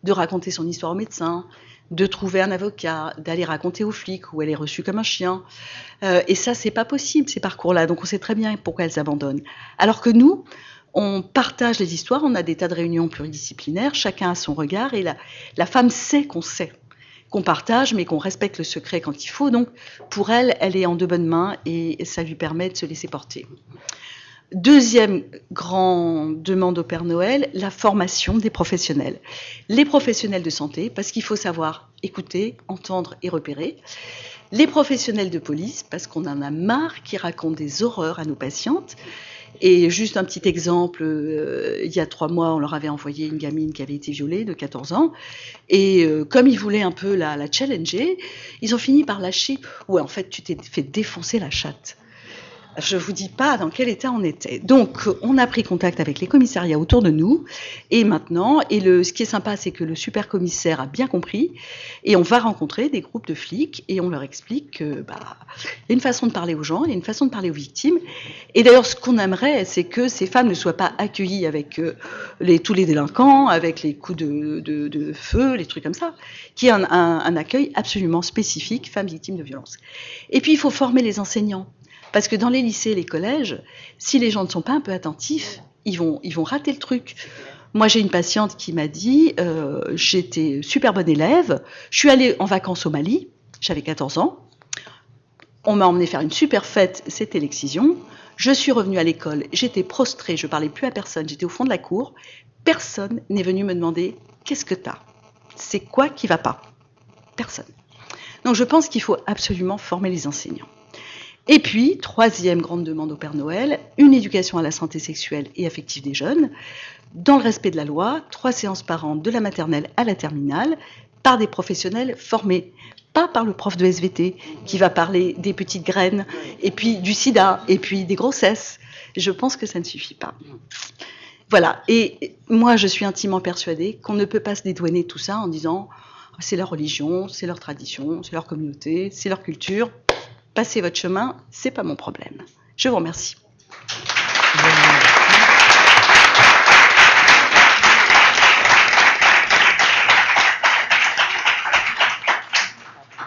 de raconter son histoire au médecin, de trouver un avocat, d'aller raconter aux flics où elle est reçue comme un chien. Et ça, c'est pas possible, ces parcours-là. Donc on sait très bien pourquoi elles abandonnent. Alors que nous, on partage les histoires, on a des tas de réunions pluridisciplinaires, chacun a son regard, et la femme sait, qu'on partage, mais qu'on respecte le secret quand il faut. Donc pour elle, elle est en de bonnes mains et ça lui permet de se laisser porter. Deuxième grande demande au Père Noël, la formation des professionnels. Les professionnels de santé, parce qu'il faut savoir écouter, entendre et repérer. Les professionnels de police, parce qu'on en a marre qui racontent des horreurs à nos patientes. Et juste un petit exemple, il y a 3 mois, on leur avait envoyé une gamine qui avait été violée de 14 ans. Et comme ils voulaient un peu la challenger, ils ont fini par lâcher « Ouais, en fait, tu t'es fait défoncer la chatte ». Je ne vous dis pas dans quel état on était. Donc, on a pris contact avec les commissariats autour de nous. Et maintenant, ce qui est sympa, c'est que le super commissaire a bien compris. Et on va rencontrer des groupes de flics et on leur explique qu'il y a une façon de parler aux gens, il y a une façon de parler aux victimes. Et d'ailleurs, ce qu'on aimerait, c'est que ces femmes ne soient pas accueillies avec tous les délinquants, avec les coups de feu, les trucs comme ça. Qu'il y ait un accueil absolument spécifique, femmes victimes de violences. Et puis, il faut former les enseignants. Parce que dans les lycées et les collèges, si les gens ne sont pas un peu attentifs, ils vont rater le truc. Moi, j'ai une patiente qui m'a dit j'étais super bonne élève, je suis allée en vacances au Mali, j'avais 14 ans, on m'a emmenée faire une super fête, c'était l'excision, je suis revenue à l'école, j'étais prostrée, je ne parlais plus à personne, j'étais au fond de la cour, personne n'est venu me demander qu'est-ce que t'as, c'est quoi qui va pas, personne. Donc je pense qu'il faut absolument former les enseignants. Et puis, 3e grande demande au Père Noël, une éducation à la santé sexuelle et affective des jeunes, dans le respect de la loi, 3 séances par an de la maternelle à la terminale, par des professionnels formés, pas par le prof de SVT qui va parler des petites graines, et puis du sida, et puis des grossesses. Je pense que ça ne suffit pas. Voilà, et moi je suis intimement persuadée qu'on ne peut pas se dédouaner de tout ça en disant « c'est leur religion, c'est leur tradition, c'est leur communauté, c'est leur culture ». Passez votre chemin, c'est pas mon problème. Je vous remercie.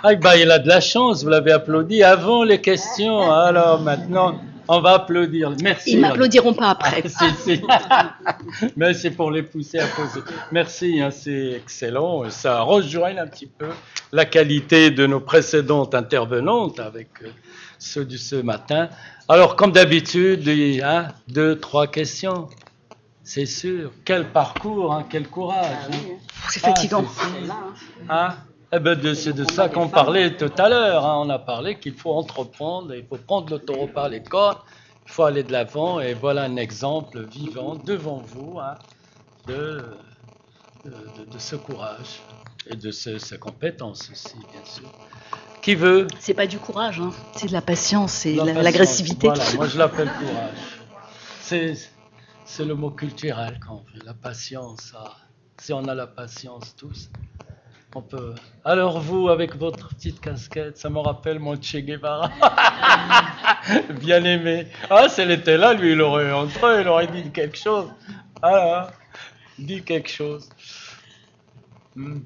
Ah, bah, il a de la chance, vous l'avez applaudi avant les questions. Alors maintenant, on va applaudir. Merci.
Ils m'applaudiront pas après.
Si. Mais c'est pour les pousser à poser. Merci, hein, c'est excellent. Ça rejoint un petit peu la qualité de nos précédentes intervenantes avec ceux de ce matin. Alors, comme d'habitude, 1, 2, 3 questions. C'est sûr. Quel parcours, hein, quel courage. Hein.
C'est fatigant.
Eh ben c'est de ça qu'on parlait tout à l'heure. Hein. On a parlé qu'il faut entreprendre, il faut prendre le taureau par les cornes, il faut aller de l'avant. Et voilà un exemple vivant devant vous hein, de ce courage et de ces compétences aussi, bien sûr. Qui veut?
C'est pas du courage, hein. C'est de la patience et
l'agressivité.
l'agressivité.
Voilà, moi je l'appelle courage. C'est le mot culturel qu'on fait, la patience. Ah. Si on a la patience tous, on peut. Alors vous, avec votre petite casquette, ça me rappelle mon Che Guevara. Bien aimé. Ah, si elle était là, lui, il aurait entré, il aurait dit quelque chose. Ah, dit quelque chose.
Non,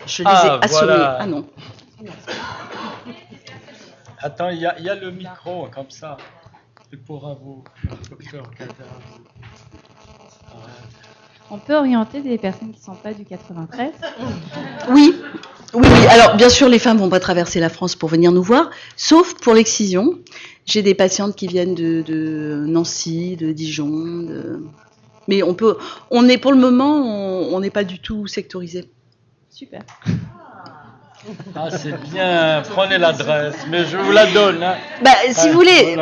je les ai assommés.
Voilà.
Ah non.
Attends, il y a le micro, comme ça. Il pourra vous, docteur Kadar.
On peut orienter des personnes qui ne sont pas du 93 ?
Oui. Alors, bien sûr, les femmes vont pas traverser la France pour venir nous voir, sauf pour l'excision. J'ai des patientes qui viennent de Nancy, de Dijon. Mais on est pour le moment, on n'est pas du tout sectorisé.
Super.
Ah, c'est bien, prenez l'adresse, mais je vous la donne. Hein.
Si vous voulez,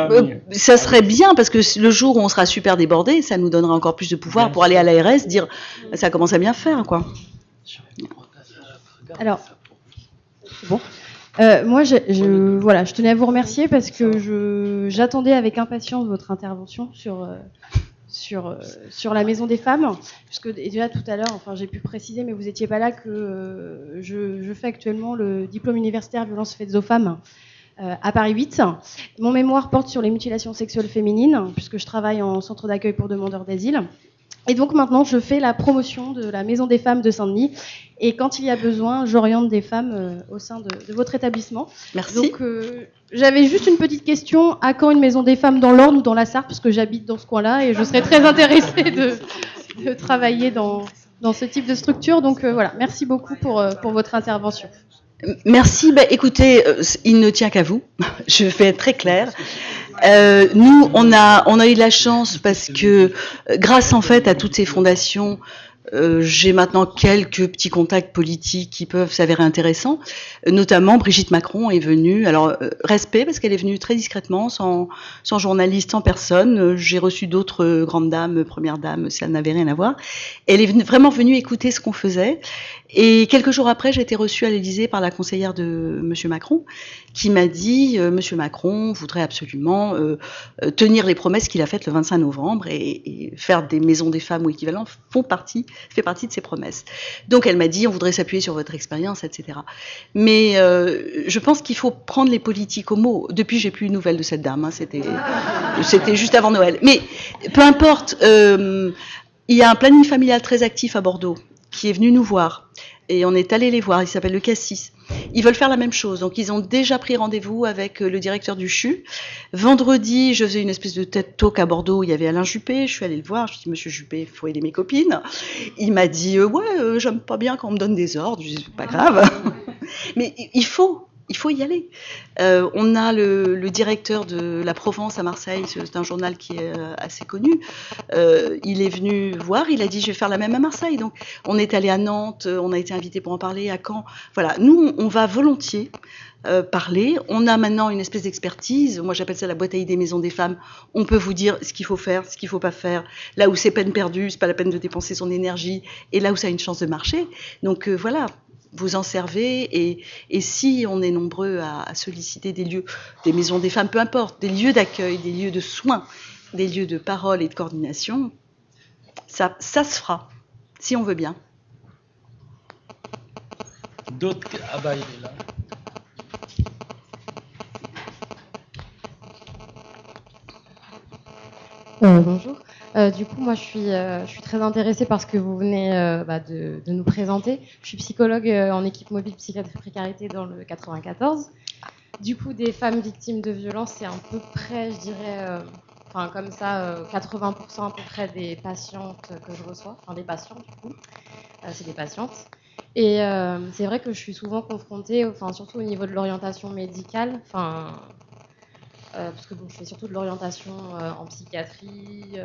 ça serait bien, parce que le jour où on sera super débordé, ça nous donnera encore plus de pouvoir pour aller à l'ARS, dire ça commence à bien faire, quoi.
Alors, bon. Moi, je tenais à vous remercier parce que j'attendais avec impatience votre intervention sur la Maison des Femmes, puisque déjà tout à l'heure, j'ai pu préciser, mais vous n'étiez pas là, que je fais actuellement le diplôme universitaire violences faites aux femmes à Paris 8. Mon mémoire porte sur les mutilations sexuelles féminines, puisque je travaille en centre d'accueil pour demandeurs d'asile. Et donc maintenant, je fais la promotion de la Maison des Femmes de Saint-Denis. Et quand il y a besoin, j'oriente des femmes au sein de votre établissement.
Merci.
Donc, j'avais juste une petite question. À quand une Maison des Femmes dans l'Orne ou dans la Sarthe? Parce que j'habite dans ce coin-là et je serais très intéressée de travailler dans ce type de structure. Donc, voilà. Merci beaucoup pour votre intervention.
Merci. Écoutez, il ne tient qu'à vous. Je vais être très claire. Nous, on a eu de la chance parce que, grâce en fait à toutes ces fondations, j'ai maintenant quelques petits contacts politiques qui peuvent s'avérer intéressants. Notamment, Brigitte Macron est venue. Alors, respect, parce qu'elle est venue très discrètement, sans journaliste, sans personne. J'ai reçu d'autres grandes dames, premières dames, ça n'avait rien à voir. Elle est vraiment venue écouter ce qu'on faisait. Et quelques jours après, j'ai été reçue à l'Élysée par la conseillère de Monsieur Macron, qui m'a dit Monsieur Macron voudrait absolument tenir les promesses qu'il a faites le 25 novembre et faire des maisons des femmes ou équivalents fait partie de ses promesses. Donc elle m'a dit on voudrait s'appuyer sur votre expérience, etc. Mais je pense qu'il faut prendre les politiques au mot. Depuis, j'ai plus eu de nouvelles de cette dame. Hein, c'était juste avant Noël. Mais peu importe. Il y a un planning familial très actif à Bordeaux qui est venu nous voir. Et on est allé les voir, il s'appelle le Cassis. Ils veulent faire la même chose, donc ils ont déjà pris rendez-vous avec le directeur du CHU. Vendredi, je faisais une espèce de TED Talk à Bordeaux, il y avait Alain Juppé, je suis allée le voir, je dis « Monsieur Juppé, il faut aider mes copines ». Il m'a dit « Ouais, j'aime pas bien quand on me donne des ordres », je dis « C'est pas grave ». Mais il faut y aller. On a le directeur de La Provence à Marseille, c'est un journal qui est assez connu. Il est venu voir, il a dit je vais faire la même à Marseille. Donc on est allé à Nantes, on a été invité pour en parler à Caen. Voilà, nous on va volontiers parler. On a maintenant une espèce d'expertise. Moi j'appelle ça la boîte à idées Maison des Femmes. On peut vous dire ce qu'il faut faire, ce qu'il faut pas faire. Là où c'est peine perdue, c'est pas la peine de dépenser son énergie. Et là où ça a une chance de marcher. Donc voilà. Vous en servez et si on est nombreux à solliciter des lieux, des maisons des femmes, peu importe, des lieux d'accueil, des lieux de soins, des lieux de parole et de coordination, ça se fera, si on veut bien.
D'autres... Ah bah il est là.
Bonjour.
Du coup, moi, je suis très intéressée par ce que vous venez de nous présenter. Je suis psychologue en équipe mobile psychiatrie précarité dans le 94. Du coup, des femmes victimes de violences, c'est à peu près, je dirais, comme ça, 80% à peu près des patientes que je reçois. Enfin, des patients, du coup. C'est des patientes. Et c'est vrai que je suis souvent confrontée, surtout au niveau de l'orientation médicale, parce que bon, je fais surtout de l'orientation en psychiatrie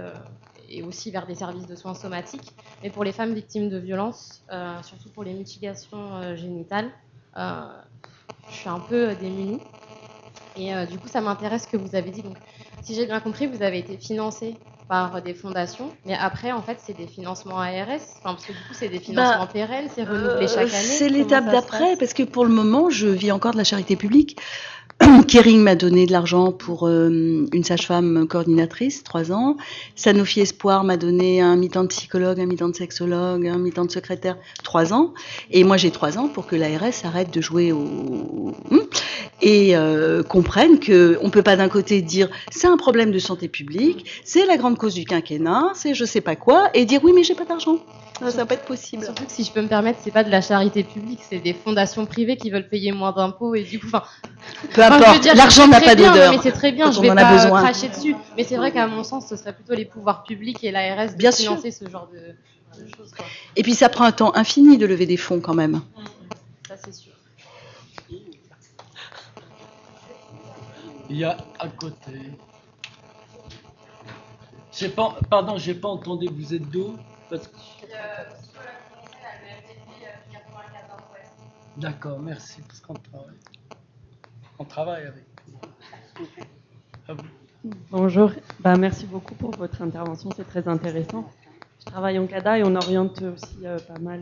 et aussi vers des services de soins somatiques. Mais pour les femmes victimes de violences, surtout pour les mutilations génitales, je suis un peu démunie. Et du coup, ça m'intéresse ce que vous avez dit. Donc, si j'ai bien compris, vous avez été financé par des fondations, mais après, en fait, c'est des financements ARS, parce que du coup, c'est des financements pérennes, c'est renouvelé chaque année.
C'est l'étape d'après, parce que pour le moment, je vis encore de la charité publique. Kering m'a donné de l'argent pour une sage-femme coordinatrice, 3 ans. Sanofi Espoir m'a donné un mi-temps de psychologue, un mi-temps de sexologue, un mi-temps de secrétaire, 3 ans. Et moi, j'ai 3 ans pour que l'ARS arrête de jouer au... et comprenne qu'on ne peut pas d'un côté dire c'est un problème de santé publique, c'est la grande cause du quinquennat, c'est je sais pas quoi, et dire oui mais j'ai pas d'argent. Ça va pas être possible.
Surtout que si je peux me permettre, c'est pas de la charité publique, c'est des fondations privées qui veulent payer moins d'impôts et du coup,
peu importe, l'argent n'a pas d'odeur.
Mais c'est très bien, je vais pas cracher dessus. Mais c'est vrai qu'à mon sens, ce serait plutôt les pouvoirs publics et l'ARS de financer ce genre de choses. Quoi.
Et puis ça prend un temps infini de lever des fonds quand même.
Ça c'est sûr.
Il y a à côté. Pardon, j'ai pas entendu. Vous êtes d'où? D'accord, merci, parce qu'on travaille. On travaille avec vous. À vous.
Bonjour, merci beaucoup pour votre intervention, c'est très intéressant. Je travaille en CADA et on oriente aussi pas mal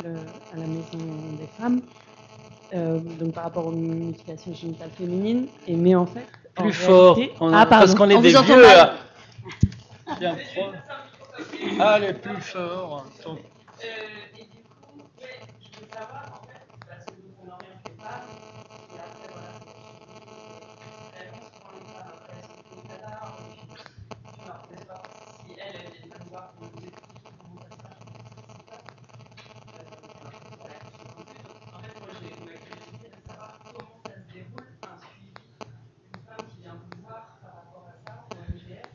à la maison des femmes, donc par rapport aux mutilations génitales féminines. Mais en fait,
plus fort, parce qu'on est des vieux. Bien fort. Allez, plus fort. Donc.
Et du coup, je veux savoir, en fait, parce que on oriente les femmes, et après, voilà, réellement, souvent les femmes, après, elles sont au Qatar, je ne sais pas si elles viennent nous voir pour nous expliquer comment ça se passe. En fait, moi, j'ai ma curiosité de savoir comment ça se déroule, un suivi d'une femme qui vient vous voir par rapport à ça, pour un IVF.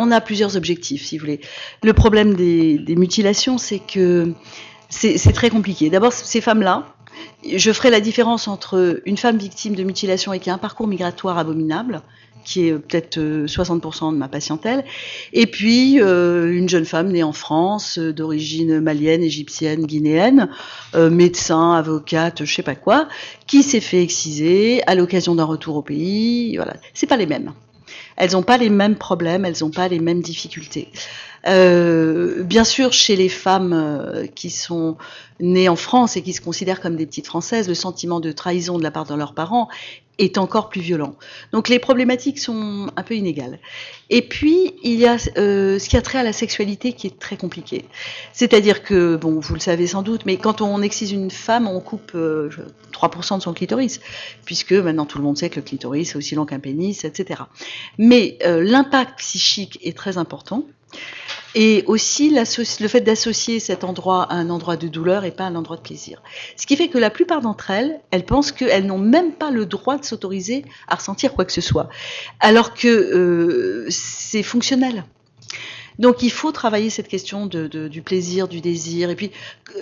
On a plusieurs objectifs, si vous voulez. Le problème des mutilations, c'est que c'est très compliqué. D'abord, ces femmes-là, je ferai la différence entre une femme victime de mutilation et qui a un parcours migratoire abominable, qui est peut-être 60% de ma patientèle, et puis une jeune femme née en France, d'origine malienne, égyptienne, guinéenne, médecin, avocate, je sais pas quoi, qui s'est fait exciser à l'occasion d'un retour au pays. Voilà, c'est pas les mêmes. Elles n'ont pas les mêmes problèmes, elles n'ont pas les mêmes difficultés. Bien sûr, chez les femmes qui sont nées en France et qui se considèrent comme des petites Françaises, le sentiment de trahison de la part de leurs parents est encore plus violent. Donc les problématiques sont un peu inégales. Et puis, il y a ce qui a trait à la sexualité qui est très compliqué. C'est-à-dire que, bon, vous le savez sans doute, mais quand on excise une femme, on coupe 3% de son clitoris, puisque maintenant tout le monde sait que le clitoris est aussi long qu'un pénis, etc. Mais l'impact psychique est très important. Et aussi le fait d'associer cet endroit à un endroit de douleur et pas à un endroit de plaisir. Ce qui fait que la plupart d'entre elles, elles pensent qu'elles n'ont même pas le droit de s'autoriser à ressentir quoi que ce soit, alors que c'est fonctionnel. Donc il faut travailler cette question du plaisir, du désir. Et puis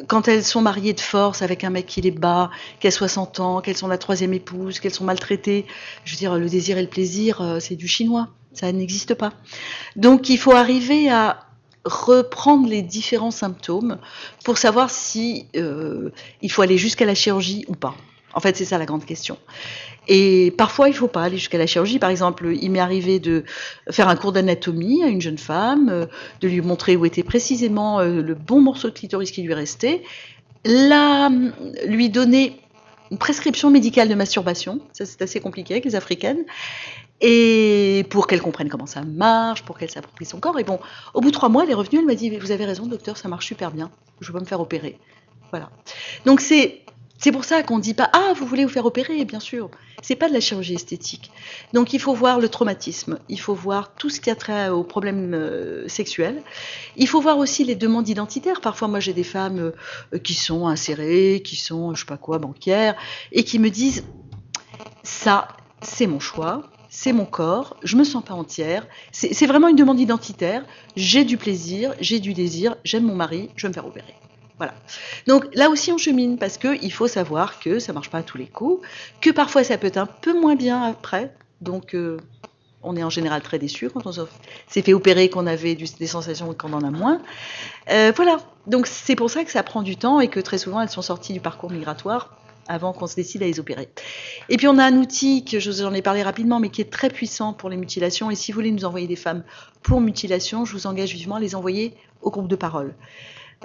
quand elles sont mariées de force avec un mec qui les bat, qu'elles soient 100 ans, qu'elles sont la troisième épouse, qu'elles sont maltraitées, je veux dire, le désir et le plaisir, c'est du chinois. Ça n'existe pas. Donc il faut arriver à reprendre les différents symptômes pour savoir si il faut aller jusqu'à la chirurgie ou pas. En fait, c'est ça la grande question. Et parfois, il ne faut pas aller jusqu'à la chirurgie. Par exemple, il m'est arrivé de faire un cours d'anatomie à une jeune femme, de lui montrer où était précisément le bon morceau de clitoris qui lui restait, lui donner une prescription médicale de masturbation. Ça, c'est assez compliqué avec les Africaines. Et pour qu'elle comprenne comment ça marche, pour qu'elle s'approprie son corps. Et bon, au bout de 3 mois, elle est revenue, elle m'a dit « Vous avez raison, docteur, ça marche super bien. Je veux pas me faire opérer. » Voilà. Donc c'est C'est pour ça qu'on ne dit pas « Ah, vous voulez vous faire opérer ?» Bien sûr, c'est pas de la chirurgie esthétique. Donc il faut voir le traumatisme, il faut voir tout ce qui a trait aux problèmes sexuels. Il faut voir aussi les demandes identitaires. Parfois, moi, j'ai des femmes qui sont insérées, qui sont, je sais pas quoi, banquières, et qui me disent « Ça, c'est mon choix, c'est mon corps, je me sens pas entière. » C'est vraiment une demande identitaire. J'ai du plaisir, j'ai du désir, j'aime mon mari, je vais me faire opérer. Voilà. Donc là aussi on chemine parce qu'il faut savoir que ça ne marche pas à tous les coups, que parfois ça peut être un peu moins bien après. Donc on est en général très déçu quand on s'est fait opérer, qu'on avait des sensations qu'on en a moins. Voilà. Donc c'est pour ça que ça prend du temps et que très souvent elles sont sorties du parcours migratoire avant qu'on se décide à les opérer. Et puis on a un outil que j'en ai parlé rapidement mais qui est très puissant pour les mutilations. Et si vous voulez nous envoyer des femmes pour mutilation, je vous engage vivement à les envoyer au groupe de parole.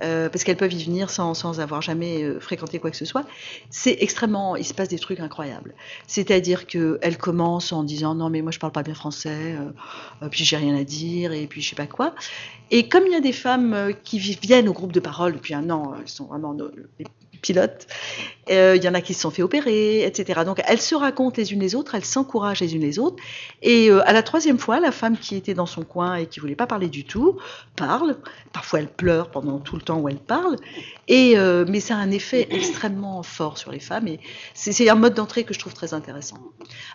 Parce qu'elles peuvent y venir sans avoir jamais fréquenté quoi que ce soit. C'est extrêmement... Il se passe des trucs incroyables. C'est-à-dire qu'elles commencent en disant « Non, mais moi, je parle pas bien français, puis j'ai rien à dire, et puis je sais pas quoi. » Et comme il y a des femmes qui viennent au groupe de parole depuis un an, elles sont vraiment des pilotes, il y en a qui se sont fait opérer, etc. Donc elles se racontent les unes les autres, elles s'encouragent les unes les autres. Et à la 3e fois, la femme qui était dans son coin et qui voulait pas parler du tout, parle. Parfois elle pleure pendant tout le temps où elle parle. Mais ça a un effet extrêmement fort sur les femmes. Et c'est un mode d'entrée que je trouve très intéressant.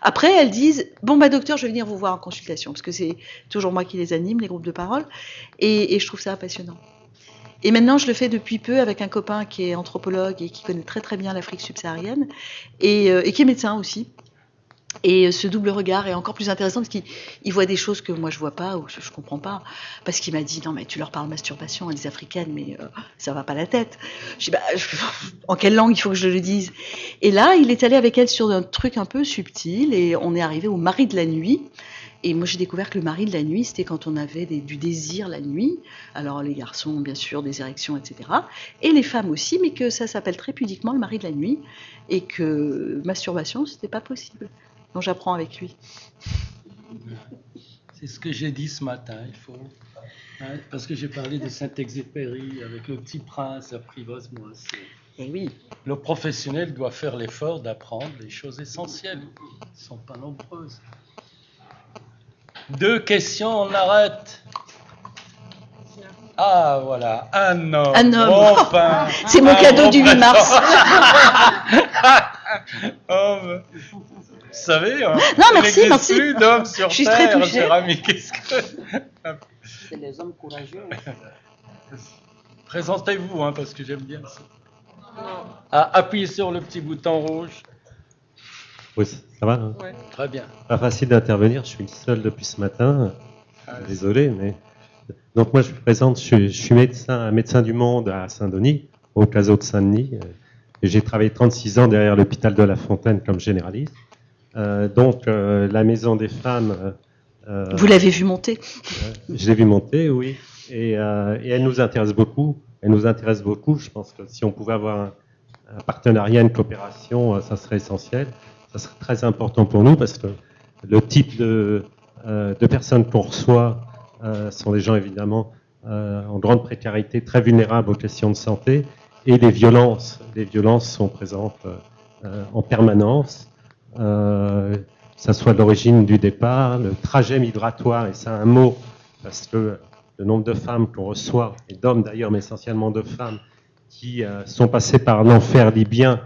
Après, elles disent « Bon, bah docteur, je vais venir vous voir en consultation. » Parce que c'est toujours moi qui les anime, les groupes de parole. Et je trouve ça passionnant. Et maintenant, je le fais depuis peu avec un copain qui est anthropologue et qui connaît très très bien l'Afrique subsaharienne et qui est médecin aussi. Et ce double regard est encore plus intéressant parce qu'il voit des choses que moi je vois pas ou que je comprends pas. Parce qu'il m'a dit non mais tu leur parles masturbation à des Africaines mais ça va pas la tête. Je dis en quelle langue il faut que je le dise. Et là il est allé avec elle sur un truc un peu subtil et on est arrivé au mari de la nuit. Et moi, j'ai découvert que le mari de la nuit, c'était quand on avait du désir la nuit. Alors, les garçons, bien sûr, des érections, etc. Et les femmes aussi, mais que ça s'appelle très pudiquement le mari de la nuit. Et que masturbation, c'était pas possible. Donc, j'apprends avec lui.
C'est ce que j'ai dit ce matin. Il faut... parce que j'ai parlé de Saint-Exupéry avec le petit prince, apprivoise-moi.
Et oui.
Le professionnel doit faire l'effort d'apprendre les choses essentielles. Elles ne sont pas nombreuses. 2 questions, on arrête. Ah, voilà, un homme.
Un homme.
Enfin,
c'est mon cadeau du 8 mars.
Homme. Vous savez,
non,
il
merci,
n'existe
merci.
plus d'hommes sur
Je suis
Terre,
très touchée.
cher ami. Qu'est-ce que...
C'est les hommes courageux.
Présentez-vous, parce que j'aime bien ça. Ah, appuyez sur le petit bouton rouge.
Oui, ça va hein?
Ouais.
Très bien.
Pas facile d'intervenir, je suis le seul depuis ce matin. Désolé, mais... Donc moi je me présente, je suis médecin, médecin du monde à Saint-Denis, au Caso de Saint-Denis. Et j'ai travaillé 36 ans derrière l'hôpital de La Fontaine comme généraliste. La maison des femmes...
Vous l'avez vu monter.
Je l'ai vu monter, oui. Et elle nous intéresse beaucoup. Elle nous intéresse beaucoup. Je pense que si on pouvait avoir un partenariat, une coopération, ça serait essentiel. Ça serait très important pour nous parce que le type de personnes qu'on reçoit sont des gens évidemment en grande précarité, très vulnérables aux questions de santé et les violences sont présentes en permanence, ça soit l'origine du départ, le trajet migratoire, et c'est un mot parce que le nombre de femmes qu'on reçoit, et d'hommes d'ailleurs, mais essentiellement de femmes, qui sont passées par l'enfer libyen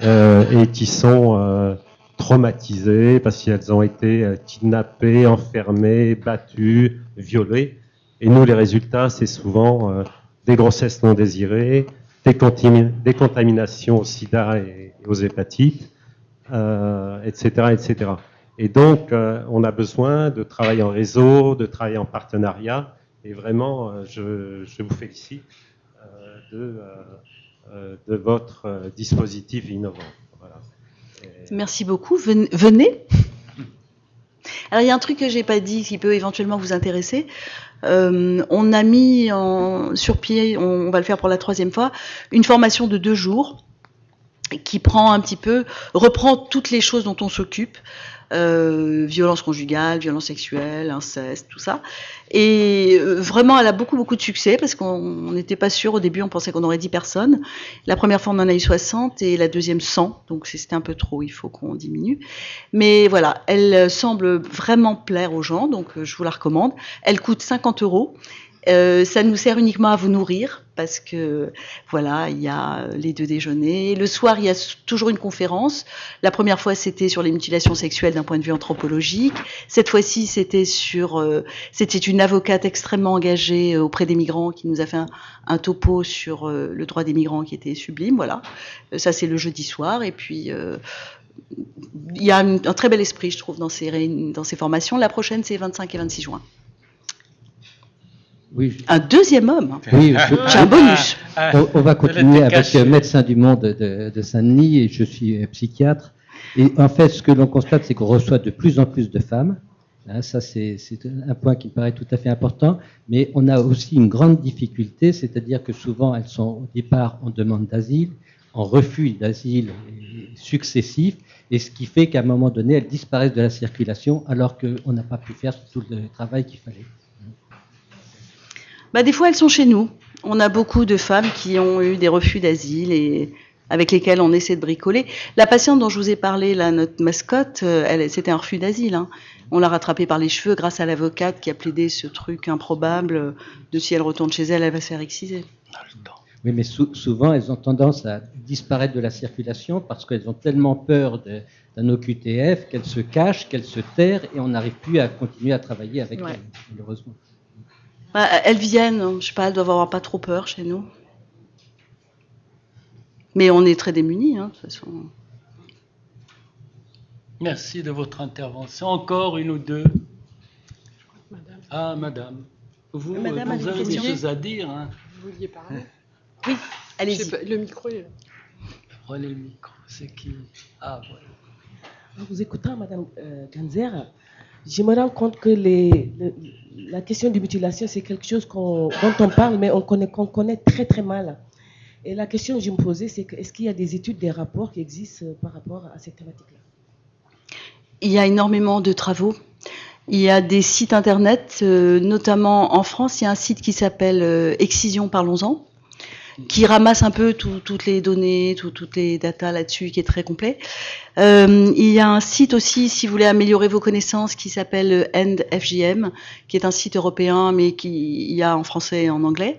et qui sont traumatisées parce qu'elles ont été kidnappées, enfermées, battues, violées. Et nous, les résultats, c'est souvent des grossesses non désirées, des contaminations au sida et aux hépatites, etc., etc. Et donc, on a besoin de travailler en réseau, de travailler en partenariat. Et vraiment, je vous félicite de votre dispositif innovant. Voilà.
Merci beaucoup. Venez. Alors, il y a un truc que j'ai pas dit qui peut éventuellement vous intéresser. On a mis sur pied, on va le faire pour la 3e fois, une formation de 2 jours qui reprend toutes les choses dont on s'occupe, violence conjugale, violence sexuelle, inceste, tout ça. Et vraiment, elle a beaucoup de succès parce qu'on n'était pas sûr au début, on pensait qu'on aurait 10 personnes. La première fois, on en a eu 60 et la deuxième 100, donc c'était un peu trop, il faut qu'on diminue. Mais voilà, elle semble vraiment plaire aux gens, donc je vous la recommande. Elle coûte 50 €. Ça nous sert uniquement à vous nourrir parce que voilà, il y a les 2 déjeuners. Le soir, il y a toujours une conférence. La première fois, c'était sur les mutilations sexuelles d'un point de vue anthropologique. Cette fois-ci, c'était une avocate extrêmement engagée auprès des migrants qui nous a fait un topo sur le droit des migrants qui était sublime. Voilà, ça c'est le jeudi soir. Et puis il y a un très bel esprit, je trouve, dans ces formations. La prochaine, c'est 25 et 26 juin.
Oui,
Un deuxième homme.
oui,
J'ai un bonus.
on va continuer avec
cachée.
Médecins du Monde de Saint-Denis et je suis psychiatre. Et en fait, ce que l'on constate, c'est qu'on reçoit de plus en plus de femmes. Hein, ça, c'est un point qui me paraît tout à fait important. Mais on a aussi une grande difficulté, c'est-à-dire que souvent, elles sont au départ en demande d'asile, en refus d'asile successifs, et ce qui fait qu'à un moment donné, elles disparaissent de la circulation alors qu'on n'a pas pu faire tout le travail qu'il fallait.
Des fois, elles sont chez nous. On a beaucoup de femmes qui ont eu des refus d'asile et avec lesquelles on essaie de bricoler. La patiente dont je vous ai parlé, là, notre mascotte, c'était un refus d'asile. Hein. On l'a rattrapée par les cheveux grâce à l'avocate qui a plaidé ce truc improbable de si elle retourne chez elle, elle va se faire exciser.
Oui, mais souvent, elles ont tendance à disparaître de la circulation parce qu'elles ont tellement peur d'un OQTF qu'elles se cachent, qu'elles se terrent et on n'arrive plus à continuer à travailler avec elles, malheureusement.
Elles viennent, je sais pas, elles doivent avoir pas trop peur chez nous. Mais on est très démunis, hein, de toute façon.
Merci de votre intervention. Encore une ou deux. Ah, madame. Vous
Madame a
avez
une
des
question.
choses à dire. Hein.
Vous vouliez parler?
Oui,
Je
allez-y.
sais pas, le micro est là.
Prenez le micro. C'est qui? Ah, voilà.
En vous écoutant, Madame Ganzer, je me rends compte que la question de mutilation, c'est quelque chose dont on parle, mais qu'on connaît très très mal. Et la question que je me posais, c'est est-ce qu'il y a des études, des rapports qui existent par rapport à cette thématique-là?
Il y a énormément de travaux. Il y a des sites internet, notamment en France, il y a un site qui s'appelle Excision, parlons-en, qui ramasse un peu toutes les données, toutes les datas là-dessus, qui est très complet. Il y a un site aussi, si vous voulez améliorer vos connaissances, qui s'appelle EndFJM, qui est un site européen, mais il y a en français et en anglais.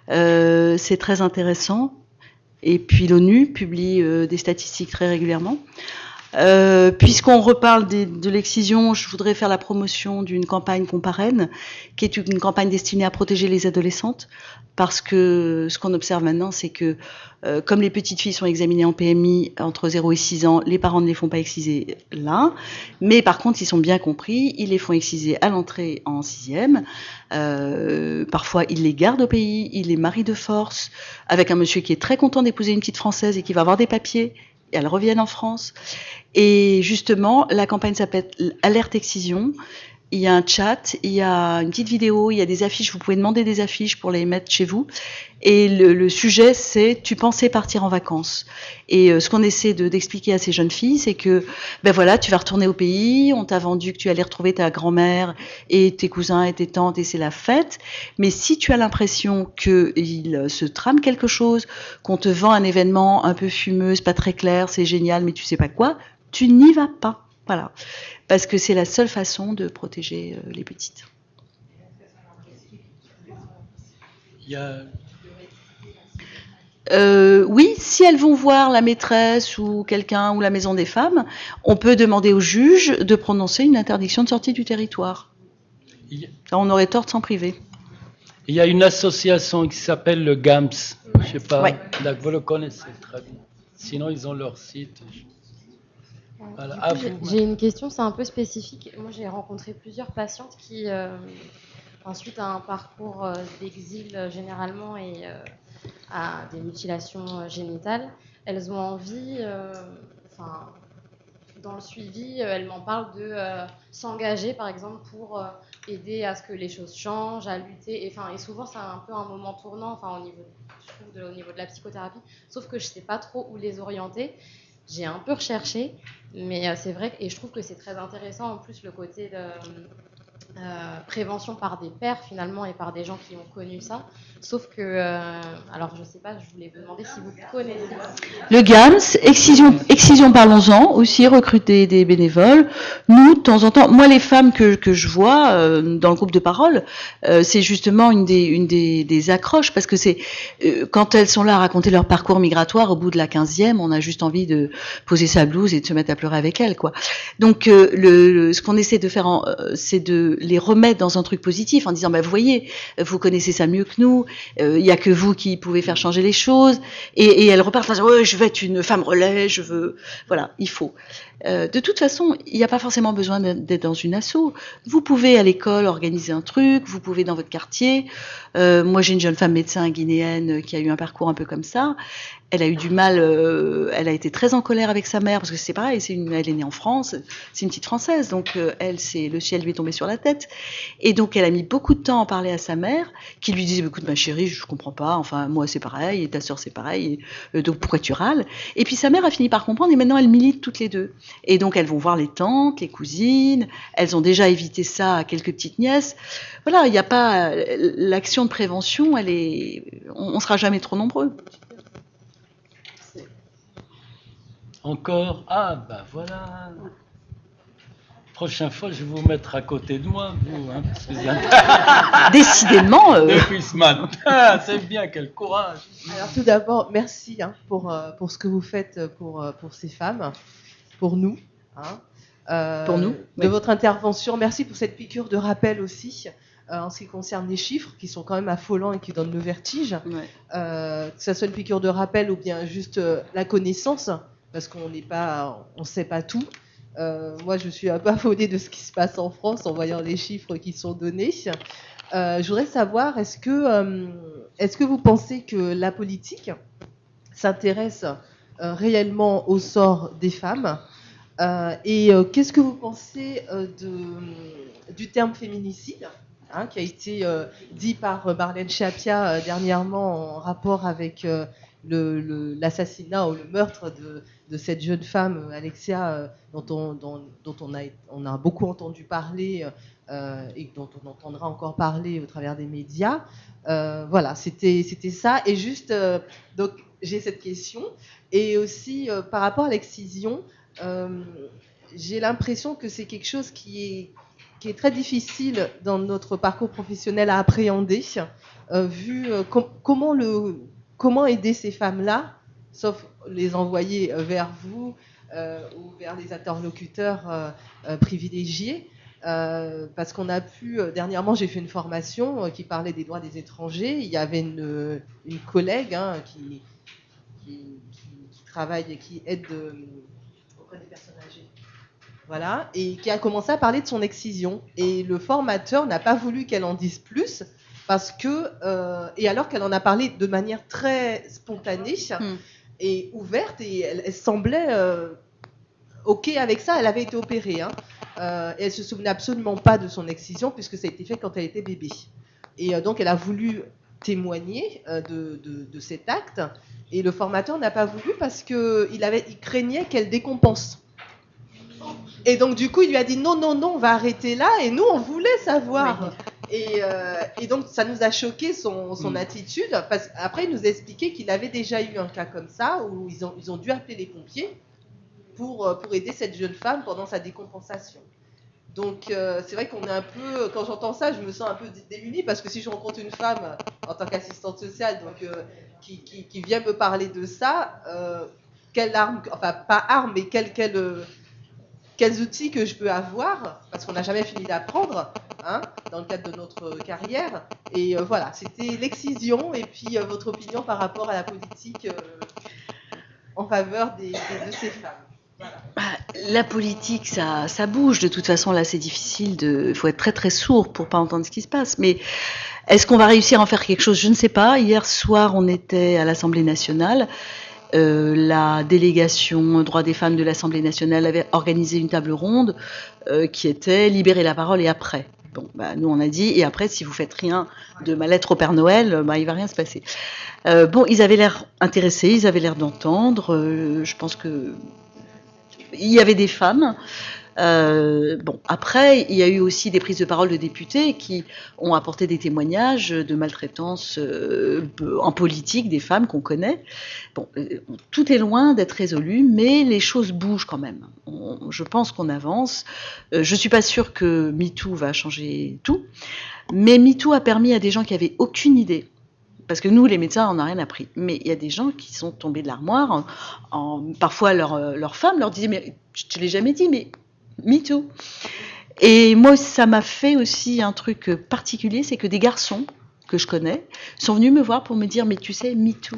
C'est très intéressant. Et puis l'ONU publie des statistiques très régulièrement. Puisqu'on reparle de l'excision, je voudrais faire la promotion d'une campagne qu'on parraine, qui est une campagne destinée à protéger les adolescentes, parce que ce qu'on observe maintenant, c'est que comme les petites filles sont examinées en PMI entre 0 et 6 ans, les parents ne les font pas exciser là, mais par contre, ils sont bien compris, ils les font exciser à l'entrée en 6e, parfois ils les gardent au pays, ils les marient de force, avec un monsieur qui est très content d'épouser une petite Française et qui va avoir des papiers, et elles reviennent en France. Et justement, la campagne s'appelle Alerte Excision. Il y a un chat, il y a une petite vidéo, il y a des affiches. Vous pouvez demander des affiches pour les mettre chez vous. Et le sujet, c'est « Tu pensais partir en vacances ?» Et ce qu'on essaie d'expliquer à ces jeunes filles, c'est que, ben voilà, tu vas retourner au pays, on t'a vendu que tu allais retrouver ta grand-mère et tes cousins et tes tantes et c'est la fête. Mais si tu as l'impression qu'il se trame quelque chose, qu'on te vend un événement un peu fumeux, c'est pas très clair, c'est génial, mais tu sais pas quoi, tu n'y vas pas. Voilà. Parce que c'est la seule façon de protéger les petites.
Il y a...
Oui, si elles vont voir la maîtresse ou quelqu'un ou la maison des femmes, on peut demander au juge de prononcer une interdiction de sortie du territoire. On aurait tort de s'en priver.
Il y a une association qui s'appelle le GAMS. Je sais pas,
Ouais.
vous le connaissez très bien. Sinon, ils ont leur site. Voilà.
Du
À
coup,
vous.
j'ai une question, c'est un peu spécifique. Moi, j'ai rencontré plusieurs patientes qui, suite à un parcours d'exil généralement et à des mutilations génitales, elles ont envie, dans le suivi, elle m'en parle de s'engager, par exemple, pour aider à ce que les choses changent, à lutter. Et souvent, c'est un peu un moment tournant, je trouve, au niveau de la psychothérapie. Sauf que je ne sais pas trop où les orienter. J'ai un peu recherché, mais c'est vrai, et je trouve que c'est très intéressant, en plus, le côté de prévention par des pairs, finalement, et par des gens qui ont connu ça. Sauf que, alors je sais pas, je voulais vous demander si vous connaissez.
Le GAMS, Excision Parlons-en, aussi recruter des bénévoles. Nous, de temps en temps, moi les femmes que je vois dans le groupe de parole, c'est justement une des accroches, parce que c'est quand elles sont là à raconter leur parcours migratoire, au bout de la 15e, on a juste envie de poser sa blouse et de se mettre à pleurer avec elles, quoi. Donc ce qu'on essaie de faire, c'est de les remettre dans un truc positif en disant, bah, vous voyez, vous connaissez ça mieux que nous, il y a que vous qui pouvez faire changer les choses, et elles repartent en disant, ouais, je veux être une femme relais, je veux, voilà, il faut. De toute façon, il n'y a pas forcément besoin d'être dans une asso. Vous pouvez à l'école organiser un truc, vous pouvez dans votre quartier. Moi, j'ai une jeune femme médecin guinéenne qui a eu un parcours un peu comme ça. Elle a eu du mal, elle a été très en colère avec sa mère, parce que c'est pareil, elle est née en France, c'est une petite Française, donc le ciel lui est tombé sur la tête. Et donc elle a mis beaucoup de temps à en parler à sa mère, qui lui disait, écoute ma chérie, je comprends pas, enfin moi c'est pareil, et ta sœur c'est pareil, donc pourquoi tu râles? Et puis sa mère a fini par comprendre, et maintenant elles militent toutes les deux. Et donc elles vont voir les tantes, les cousines, elles ont déjà évité ça à quelques petites nièces. Voilà, il n'y a pas, l'action de prévention, on sera jamais trop nombreux.
Encore? Ah, bah voilà. Prochaine fois, je vais vous mettre à côté de moi, vous. Hein, parce que
Décidément.
Depuis ce matin, c'est bien, quel courage.
Alors tout d'abord, merci pour ce que vous faites pour ces femmes, pour nous. Hein.
Pour nous,
de
oui.
votre intervention. Merci pour cette piqûre de rappel aussi. En ce qui concerne les chiffres, qui sont quand même affolants et qui donnent le vertige.
Ouais.
Que ça soit une piqûre de rappel ou bien juste la connaissance, parce qu'on ne sait pas tout. Moi, je suis un peu affolée de ce qui se passe en France en voyant les chiffres qui sont donnés. Je voudrais savoir, est-ce que vous pensez que la politique s'intéresse réellement au sort des femmes et qu'est-ce que vous pensez du terme féminicide, hein, qui a été dit par Marlène Schiappa dernièrement en rapport avec l'assassinat ou le meurtre de cette jeune femme, Alexia, dont on a beaucoup entendu parler et dont on entendra encore parler au travers des médias. Voilà, c'était ça. Et juste, donc j'ai cette question. Et aussi, par rapport à l'excision, j'ai l'impression que c'est quelque chose qui est très difficile dans notre parcours professionnel à appréhender, vu comment aider ces femmes-là, sauf les envoyer vers vous ou vers les interlocuteurs privilégiés. Parce qu'on a pu, dernièrement j'ai fait une formation qui parlait des droits des étrangers. Il y avait une collègue qui travaille et qui aide auprès des personnes âgées. Voilà, et qui a commencé à parler de son excision. Et le formateur n'a pas voulu qu'elle en dise plus, parce que, et alors qu'elle en a parlé de manière très spontanée et ouverte, et elle semblait OK avec ça. Elle avait été opérée, hein, et elle se souvenait absolument pas de son excision, puisque ça a été fait quand elle était bébé. Et donc elle a voulu témoigner de cet acte, et le formateur n'a pas voulu parce qu'il craignait qu'elle décompense. Et donc du coup il lui a dit non, on va arrêter là, et nous on voulait savoir. Et donc ça nous a choqué son attitude, parce qu'après il nous a expliqué qu'il avait déjà eu un cas comme ça, où ils ont dû appeler les pompiers pour aider cette jeune femme pendant sa décompensation. Donc c'est vrai qu'on est un peu, quand j'entends ça, je me sens un peu démunie, parce que si je rencontre une femme en tant qu'assistante sociale, donc qui vient me parler de ça, quelle arme, enfin pas arme, mais quels outils que je peux avoir, parce qu'on n'a jamais fini d'apprendre, hein, dans le cadre de notre carrière. Et voilà, c'était l'excision, et puis votre opinion par rapport à la politique en faveur de ces femmes. Voilà.
La politique, ça bouge. De toute façon, là, c'est difficile. Il faut être très très sourd pour pas entendre ce qui se passe. Mais est-ce qu'on va réussir à en faire quelque chose? Je ne sais pas. Hier soir, on était à l'Assemblée nationale La délégation droits des femmes de l'Assemblée nationale avait organisé une table ronde qui était libérer la parole et après. Bon, bah, nous on a dit et après si vous faites rien de ma lettre au Père Noël, bah, il va rien se passer. Bon, ils avaient l'air intéressés, ils avaient l'air d'entendre. Je pense que il y avait des femmes. Bon, après, il y a eu aussi des prises de parole de députés qui ont apporté des témoignages de maltraitance en politique des femmes qu'on connaît. Bon, tout est loin d'être résolu, mais les choses bougent quand même. Je pense qu'on avance. Je suis pas sûre que MeToo va changer tout, mais MeToo a permis à des gens qui avaient aucune idée. Parce que nous, les médecins, on n'a rien appris. Mais il y a des gens qui sont tombés de l'armoire. Parfois, leur femme leur disait « Mais je te l'ai jamais dit, mais MeToo ». Et moi, ça m'a fait aussi un truc particulier, c'est que des garçons que je connais sont venus me voir pour me dire « Mais tu sais, MeToo ».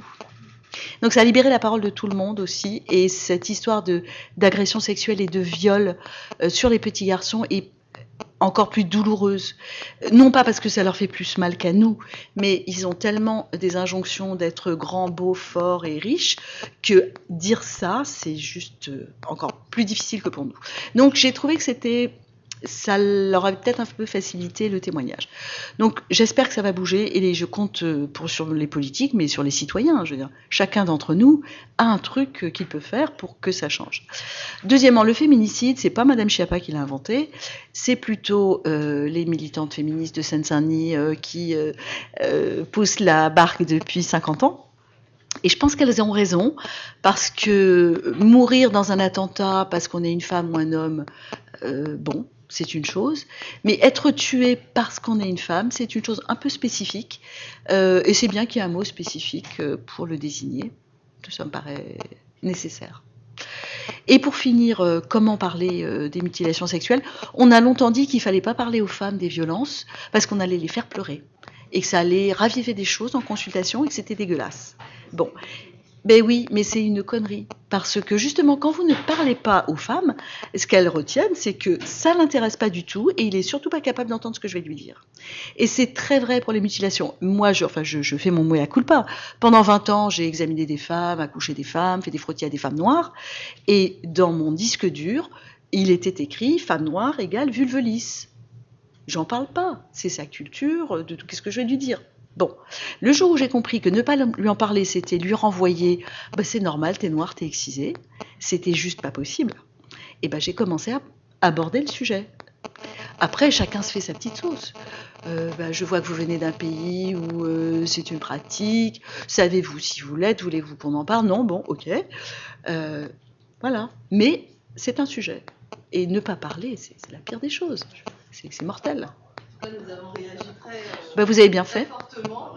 Donc ça a libéré la parole de tout le monde aussi. Et cette histoire d'agression sexuelle et de viol sur les petits garçons est encore plus douloureuse. Non pas parce que ça leur fait plus mal qu'à nous, mais ils ont tellement des injonctions d'être grands, beaux, forts et riches que dire ça, c'est juste encore plus difficile que pour nous. Donc j'ai trouvé que ça leur a peut-être un peu facilité le témoignage. Donc j'espère que ça va bouger et je compte sur les politiques, mais sur les citoyens. Je veux dire, chacun d'entre nous a un truc qu'il peut faire pour que ça change. Deuxièmement, le féminicide, c'est pas Madame Schiappa qui l'a inventé, c'est plutôt les militantes féministes de Seine-Saint-Denis qui poussent la barque depuis 50 ans. Et je pense qu'elles ont raison, parce que mourir dans un attentat parce qu'on est une femme ou un homme, bon, c'est une chose, mais être tué parce qu'on est une femme, c'est une chose un peu spécifique, et c'est bien qu'il y ait un mot spécifique pour le désigner. Ça me paraît nécessaire. Et pour finir, comment parler des mutilations sexuelles ? On a longtemps dit qu'il ne fallait pas parler aux femmes des violences, parce qu'on allait les faire pleurer, et que ça allait raviver des choses en consultation, et que c'était dégueulasse. Bon, ben oui, mais c'est une connerie. Parce que justement, quand vous ne parlez pas aux femmes, ce qu'elles retiennent, c'est que ça ne l'intéresse pas du tout et il est surtout pas capable d'entendre ce que je vais lui dire. Et c'est très vrai pour les mutilations. Moi, je fais mon mea culpa. Pendant 20 ans, j'ai examiné des femmes, accouché des femmes, fait des frottis à des femmes noires. Et dans mon disque dur, il était écrit « femme noire égale vulve-lisse ». J'en parle pas. C'est sa culture, qu'est-ce que je vais lui dire ? Bon, le jour où j'ai compris que ne pas lui en parler, c'était lui renvoyer « c'est normal, t'es noire, t'es excisée », c'était juste pas possible. Et j'ai commencé à aborder le sujet. Après, chacun se fait sa petite sauce. Je vois que vous venez d'un pays où c'est une pratique. Savez-vous si vous l'êtes ? Voulez-vous qu'on en parle ? Non, bon, ok. Voilà. Mais c'est un sujet. Et ne pas parler, c'est la pire des choses. C'est mortel.
Nous avons réagi très,
vous avez bien fait.
fortement.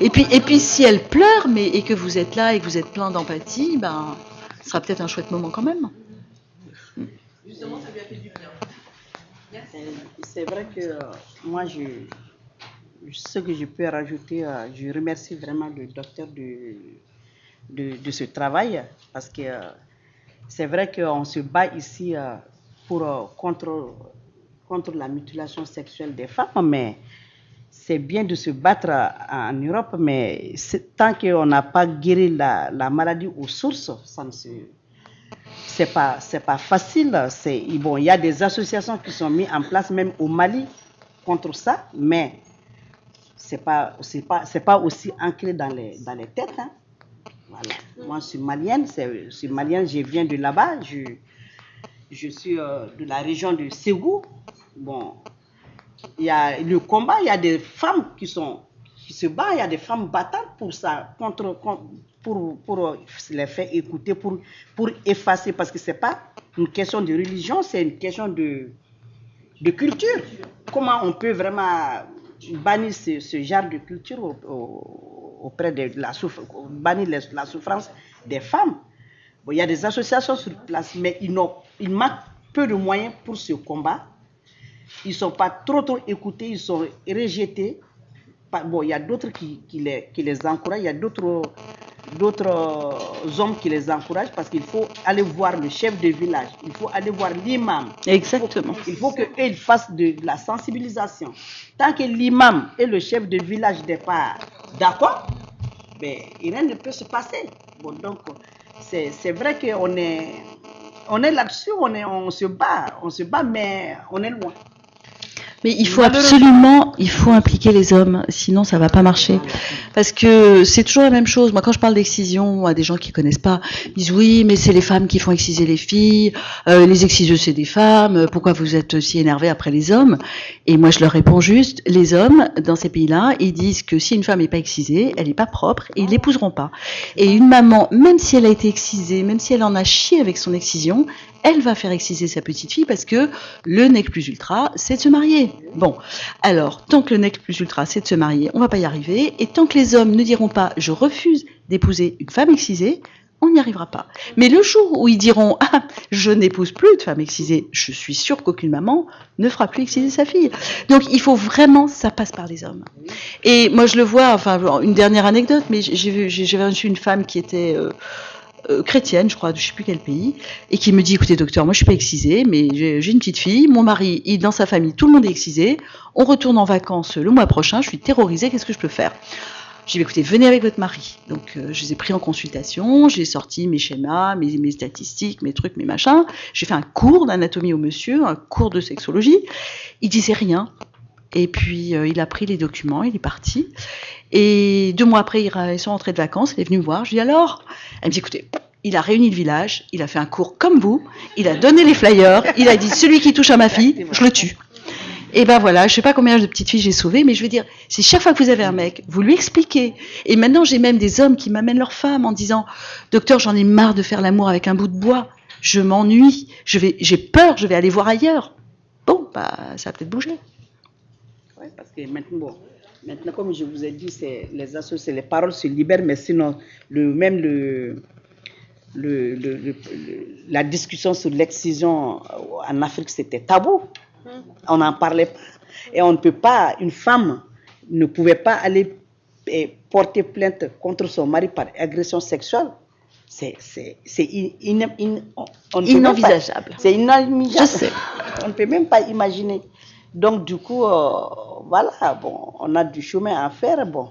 Et puis si elle pleure, et que vous êtes là et que vous êtes plein d'empathie, ce sera peut-être un chouette moment quand même.
Justement, ça lui a fait du bien.
C'est vrai que moi, ce que je peux rajouter, je remercie vraiment le docteur de ce travail, parce que c'est vrai qu'on se bat ici contre la mutilation sexuelle des femmes, mais c'est bien de se battre en Europe, mais tant qu'on n'a pas guéri la maladie aux sources, c'est pas facile. Bon, il y a des associations qui sont mises en place, même au Mali, contre ça, mais c'est pas aussi ancré dans les têtes. Hein. Voilà. Moi, je suis malienne, je viens de là-bas, je suis de la région de Ségou. Bon, il y a le combat, il y a des femmes qui se battent, il y a des femmes battantes pour ça, pour les faire écouter, pour effacer, parce que c'est pas une question de religion, c'est une question de culture. Comment on peut vraiment bannir ce genre de culture auprès de bannir la souffrance des femmes? Bon, il y a des associations sur place, mais ils manquent peu de moyens pour ce combat. Ils ne sont pas trop écoutés, ils sont rejetés. Bon, il y a d'autres qui les encouragent, il y a d'autres hommes qui les encouragent, parce qu'il faut aller voir le chef de village, il faut aller voir l'imam.
Exactement.
Il faut qu'ils fassent de la sensibilisation. Tant que l'imam et le chef de village n'est pas d'accord, rien ne peut se passer. Bon, donc, c'est vrai qu'on est là-dessus, on se bat, mais on est loin.
Mais il faut absolument, impliquer les hommes, sinon ça va pas marcher. Parce que c'est toujours la même chose. Moi, quand je parle d'excision à des gens qui connaissent pas, ils disent oui, mais c'est les femmes qui font exciser les filles, les exciseuses c'est des femmes, pourquoi vous êtes si énervés après les hommes? Et moi, je leur réponds juste, les hommes, dans ces pays-là, ils disent que si une femme n'est pas excisée, elle n'est pas propre, et ils l'épouseront pas. Et une maman, même si elle a été excisée, même si elle en a chié avec son excision, elle va faire exciser sa petite fille parce que le nec plus ultra, c'est de se marier. Bon, alors, tant que le nec plus ultra, c'est de se marier, on va pas y arriver. Et tant que les hommes ne diront pas, je refuse d'épouser une femme excisée, on n'y arrivera pas. Mais le jour où ils diront, ah, je n'épouse plus de femme excisée, je suis sûre qu'aucune maman ne fera plus exciser sa fille. Donc, il faut vraiment, ça passe par les hommes. Et moi, je le vois, enfin, une dernière anecdote, mais j'avais reçu une femme qui était chrétienne, je crois, de je sais plus quel pays, et qui me dit, écoutez docteur, moi je suis pas excisée, mais j'ai une petite fille, mon mari, dans sa famille, tout le monde est excisé, on retourne en vacances le mois prochain, je suis terrorisée, qu'est-ce que je peux faire? J'ai dit, écoutez, venez avec votre mari. Donc, je les ai pris en consultation, j'ai sorti mes schémas, mes statistiques, mes trucs, mes machins, j'ai fait un cours d'anatomie au monsieur, un cours de sexologie, il disait rien. Et puis, il a pris les documents, il est parti. Et 2 mois après, ils sont rentrés de vacances, il est venu me voir. Je lui dis alors, elle me dit, écoutez, il a réuni le village, il a fait un cours comme vous, il a donné les flyers, il a dit, celui qui touche à ma fille, je le tue. Et ben voilà, je sais pas combien de petites filles j'ai sauvées, mais je veux dire, si chaque fois que vous avez un mec, vous lui expliquez. Et maintenant, j'ai même des hommes qui m'amènent leurs femmes en disant, docteur, j'en ai marre de faire l'amour avec un bout de bois, je m'ennuie, j'ai peur, je vais aller voir ailleurs. Bon, bah, ça va peut-être bouger.
Oui, parce que maintenant, comme je vous ai dit, les paroles se libèrent, mais sinon, la discussion sur l'excision en Afrique, c'était tabou. On n'en parlait pas. Et on ne peut pas, une femme ne pouvait pas aller porter plainte contre son mari par agression sexuelle. C'est
inenvisageable.
C'est inenvisageable.
Je sais.
On ne peut même pas imaginer. Donc, du coup, voilà, bon, on a du chemin à faire. Bon,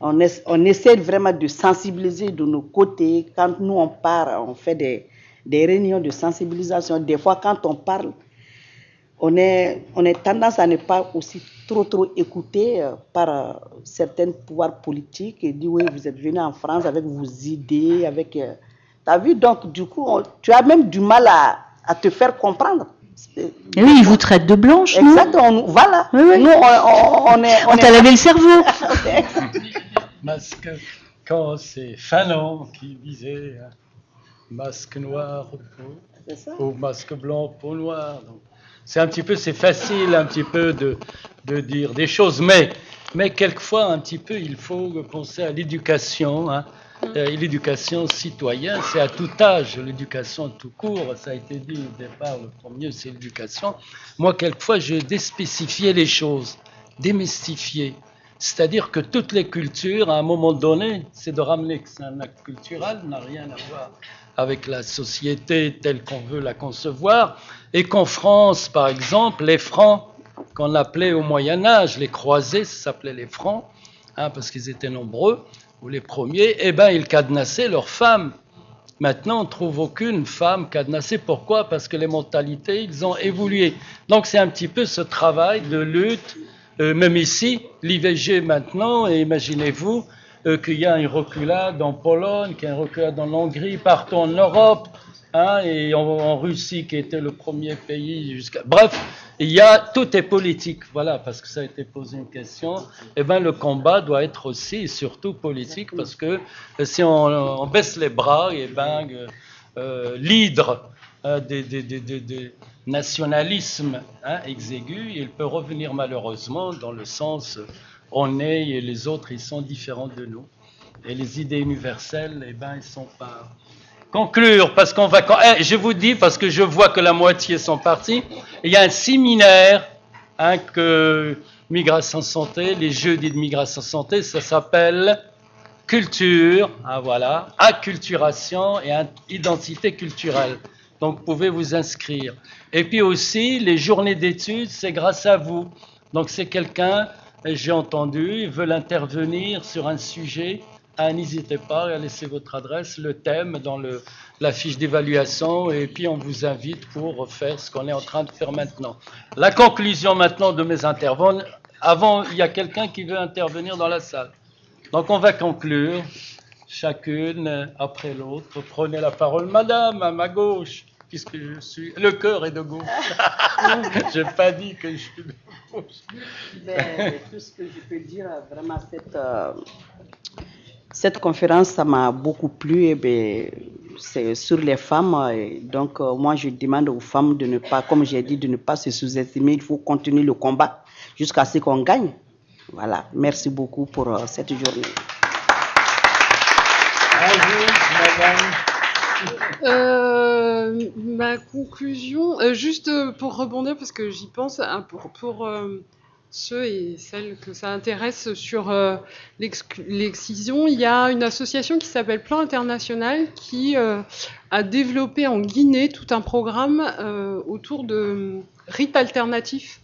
on essaie vraiment de sensibiliser de nos côtés. Quand nous, on part, on fait des réunions de sensibilisation. Des fois, quand on parle, on est tendance à ne pas aussi trop écouter par certains pouvoirs politiques et dire oui, vous êtes venu en France avec vos idées, avec... T'as vu, donc, du coup, tu as même du mal à te faire comprendre.
Et oui, ils vous traitent de blanche, non?
Exactement, voilà.
Oui, oui.
Nous, on
t'a lavé le cerveau.
Parce que quand c'est Fanon qui disait masque noir ou masque blanc peau noire, donc c'est un petit peu, c'est facile un petit peu de dire des choses, mais quelquefois un petit peu il faut penser à l'éducation, hein. L'éducation citoyenne, c'est à tout âge, l'éducation tout court, ça a été dit au départ, le premier c'est l'éducation. Moi, quelquefois, je déspécifiais les choses, démystifier. C'est-à-dire que toutes les cultures, à un moment donné, c'est de ramener que c'est un acte culturel, n'a rien à voir avec la société telle qu'on veut la concevoir, et qu'en France, par exemple, les Francs, qu'on appelait au Moyen-Âge, les croisés, ça s'appelait les Francs, hein, parce qu'ils étaient nombreux, ou les premiers, eh bien, ils cadenassaient leurs femmes. Maintenant, on ne trouve aucune femme cadenassée. Pourquoi? Parce que les mentalités, ils ont évolué. Donc, c'est un petit peu ce travail de lutte, même ici, l'IVG maintenant, et imaginez-vous qu'il y a une reculade en Pologne, qu'il y a une reculade en Hongrie, partout en Europe, hein, et en Russie, qui était le premier pays jusqu'à... Bref, tout est politique, voilà, parce que ça a été posé une question. Eh bien, le combat doit être aussi, et surtout politique, parce que si on baisse les bras, et ben, l'hydre des nationalismes exigus, il peut revenir malheureusement dans le sens on est et les autres, ils sont différents de nous. Et les idées universelles, eh ben, ils sont pas... Conclure, parce qu'on va... je vous dis, parce que je vois que la moitié sont partis, il y a un séminaire que Migration Santé, les jeudis de Migration Santé, ça s'appelle Culture, voilà, acculturation et identité culturelle. Donc, vous pouvez vous inscrire. Et puis aussi, les journées d'études, c'est grâce à vous. Donc, c'est quelqu'un, j'ai entendu, ils veulent intervenir sur un sujet N'hésitez pas à laisser votre adresse, le thème dans la fiche d'évaluation, et puis on vous invite pour faire ce qu'on est en train de faire maintenant. La conclusion maintenant de mes interventions. Avant, il y a quelqu'un qui veut intervenir dans la salle. Donc on va conclure, chacune après l'autre. Prenez la parole. Madame, à ma gauche, puisque je suis... Le cœur est de gauche. Je n'ai pas dit que je suis de gauche.
Ben, tout ce que je peux dire, vraiment, cette conférence, ça m'a beaucoup plu. Et ben, c'est sur les femmes. Et donc, moi, je demande aux femmes de ne pas, comme j'ai dit, de ne pas se sous-estimer. Il faut continuer le combat jusqu'à ce qu'on gagne. Voilà. Merci beaucoup pour cette journée.
À vous, madame.
Ma conclusion, juste pour rebondir, parce que j'y pense, pour ceux et celles que ça intéresse sur l'excision, il y a une association qui s'appelle Plan International qui a développé en Guinée tout un programme autour de rites alternatifs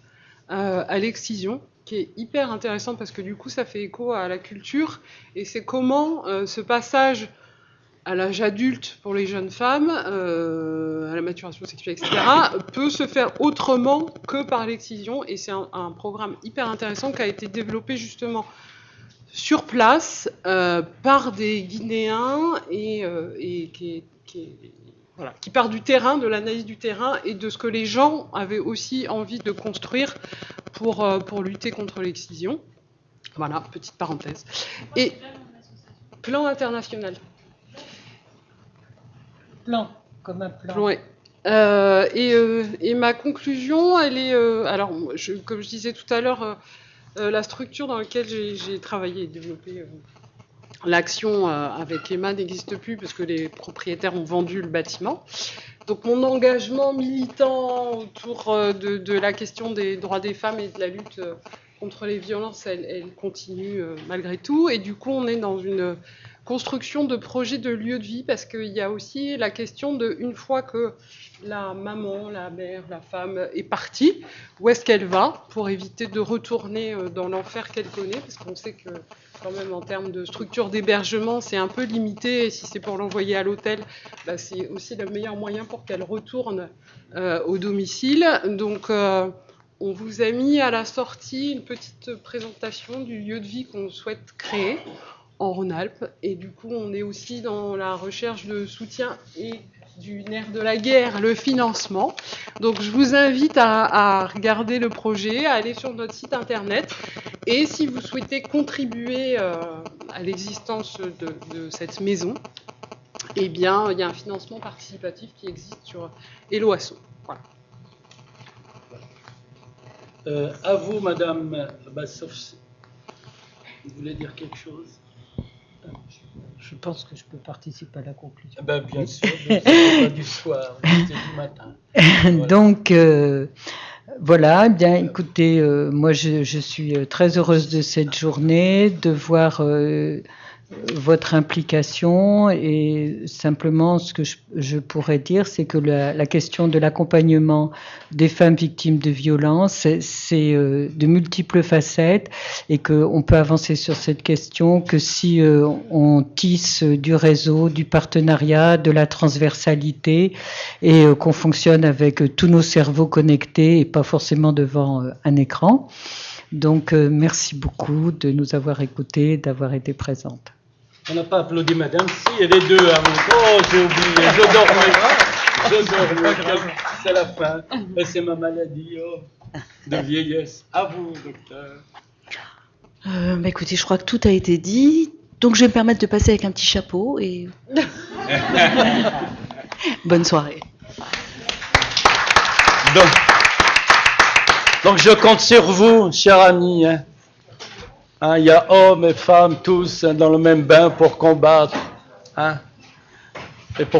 à l'excision, qui est hyper intéressant parce que du coup ça fait écho à la culture, et c'est comment ce passage à l'âge adulte pour les jeunes femmes, à la maturation sexuelle, etc., peut se faire autrement que par l'excision. Et c'est un programme hyper intéressant qui a été développé justement sur place par des Guinéens et qui part du terrain, de l'analyse du terrain et de ce que les gens avaient aussi envie de construire pour lutter contre l'excision. Voilà, petite parenthèse. Et Plan International.
Plan, comme un plan.
Ouais. Et ma conclusion, elle est... alors, comme je disais tout à l'heure, la structure dans laquelle j'ai travaillé et développé l'action avec Emma n'existe plus parce que les propriétaires ont vendu le bâtiment. Donc mon engagement militant autour de la question des droits des femmes et de la lutte contre les violences, elle continue malgré tout. Et du coup, on est dans une construction de projets de lieux de vie, parce qu'il y a aussi la question de, une fois que la maman, la mère, la femme est partie, où est-ce qu'elle va pour éviter de retourner dans l'enfer qu'elle connaît, parce qu'on sait que quand même en termes de structure d'hébergement, c'est un peu limité, et si c'est pour l'envoyer à l'hôtel, bah, c'est aussi le meilleur moyen pour qu'elle retourne au domicile. Donc on vous a mis à la sortie une petite présentation du lieu de vie qu'on souhaite créer en Rhône-Alpes, et du coup on est aussi dans la recherche de soutien et du nerf de la guerre, le financement. Donc je vous invite à regarder le projet, à aller sur notre site internet, et si vous souhaitez contribuer à l'existence de cette maison, eh bien il y a un financement participatif qui existe sur Helloasso. Voilà.
À vous, madame Bassoff, vous voulez dire quelque chose?
Je pense que je peux participer à la conclusion.
Ben, bien sûr, c'est pas du soir, c'est du matin. Voilà.
Donc, voilà, eh bien écoutez, moi je suis très heureuse de cette journée, de voir votre implication, et simplement ce que je pourrais dire, c'est que la question de l'accompagnement des femmes victimes de violences, c'est de multiples facettes, et qu'on peut avancer sur cette question que si on tisse du réseau, du partenariat, de la transversalité, et qu'on fonctionne avec tous nos cerveaux connectés et pas forcément devant un écran. Donc merci beaucoup de nous avoir écoutés, d'avoir été présentes.
On n'a pas applaudi madame, si, il y a les deux. Oh, j'ai oublié, je dormais. C'est la fin. Et c'est ma maladie de vieillesse. À vous, docteur.
Bah écoutez, je crois que tout a été dit. Donc je vais me permettre de passer avec un petit chapeau et... Bonne soirée.
Donc je compte sur vous, chers amis. Il y a hommes et femmes tous dans le même bain pour combattre.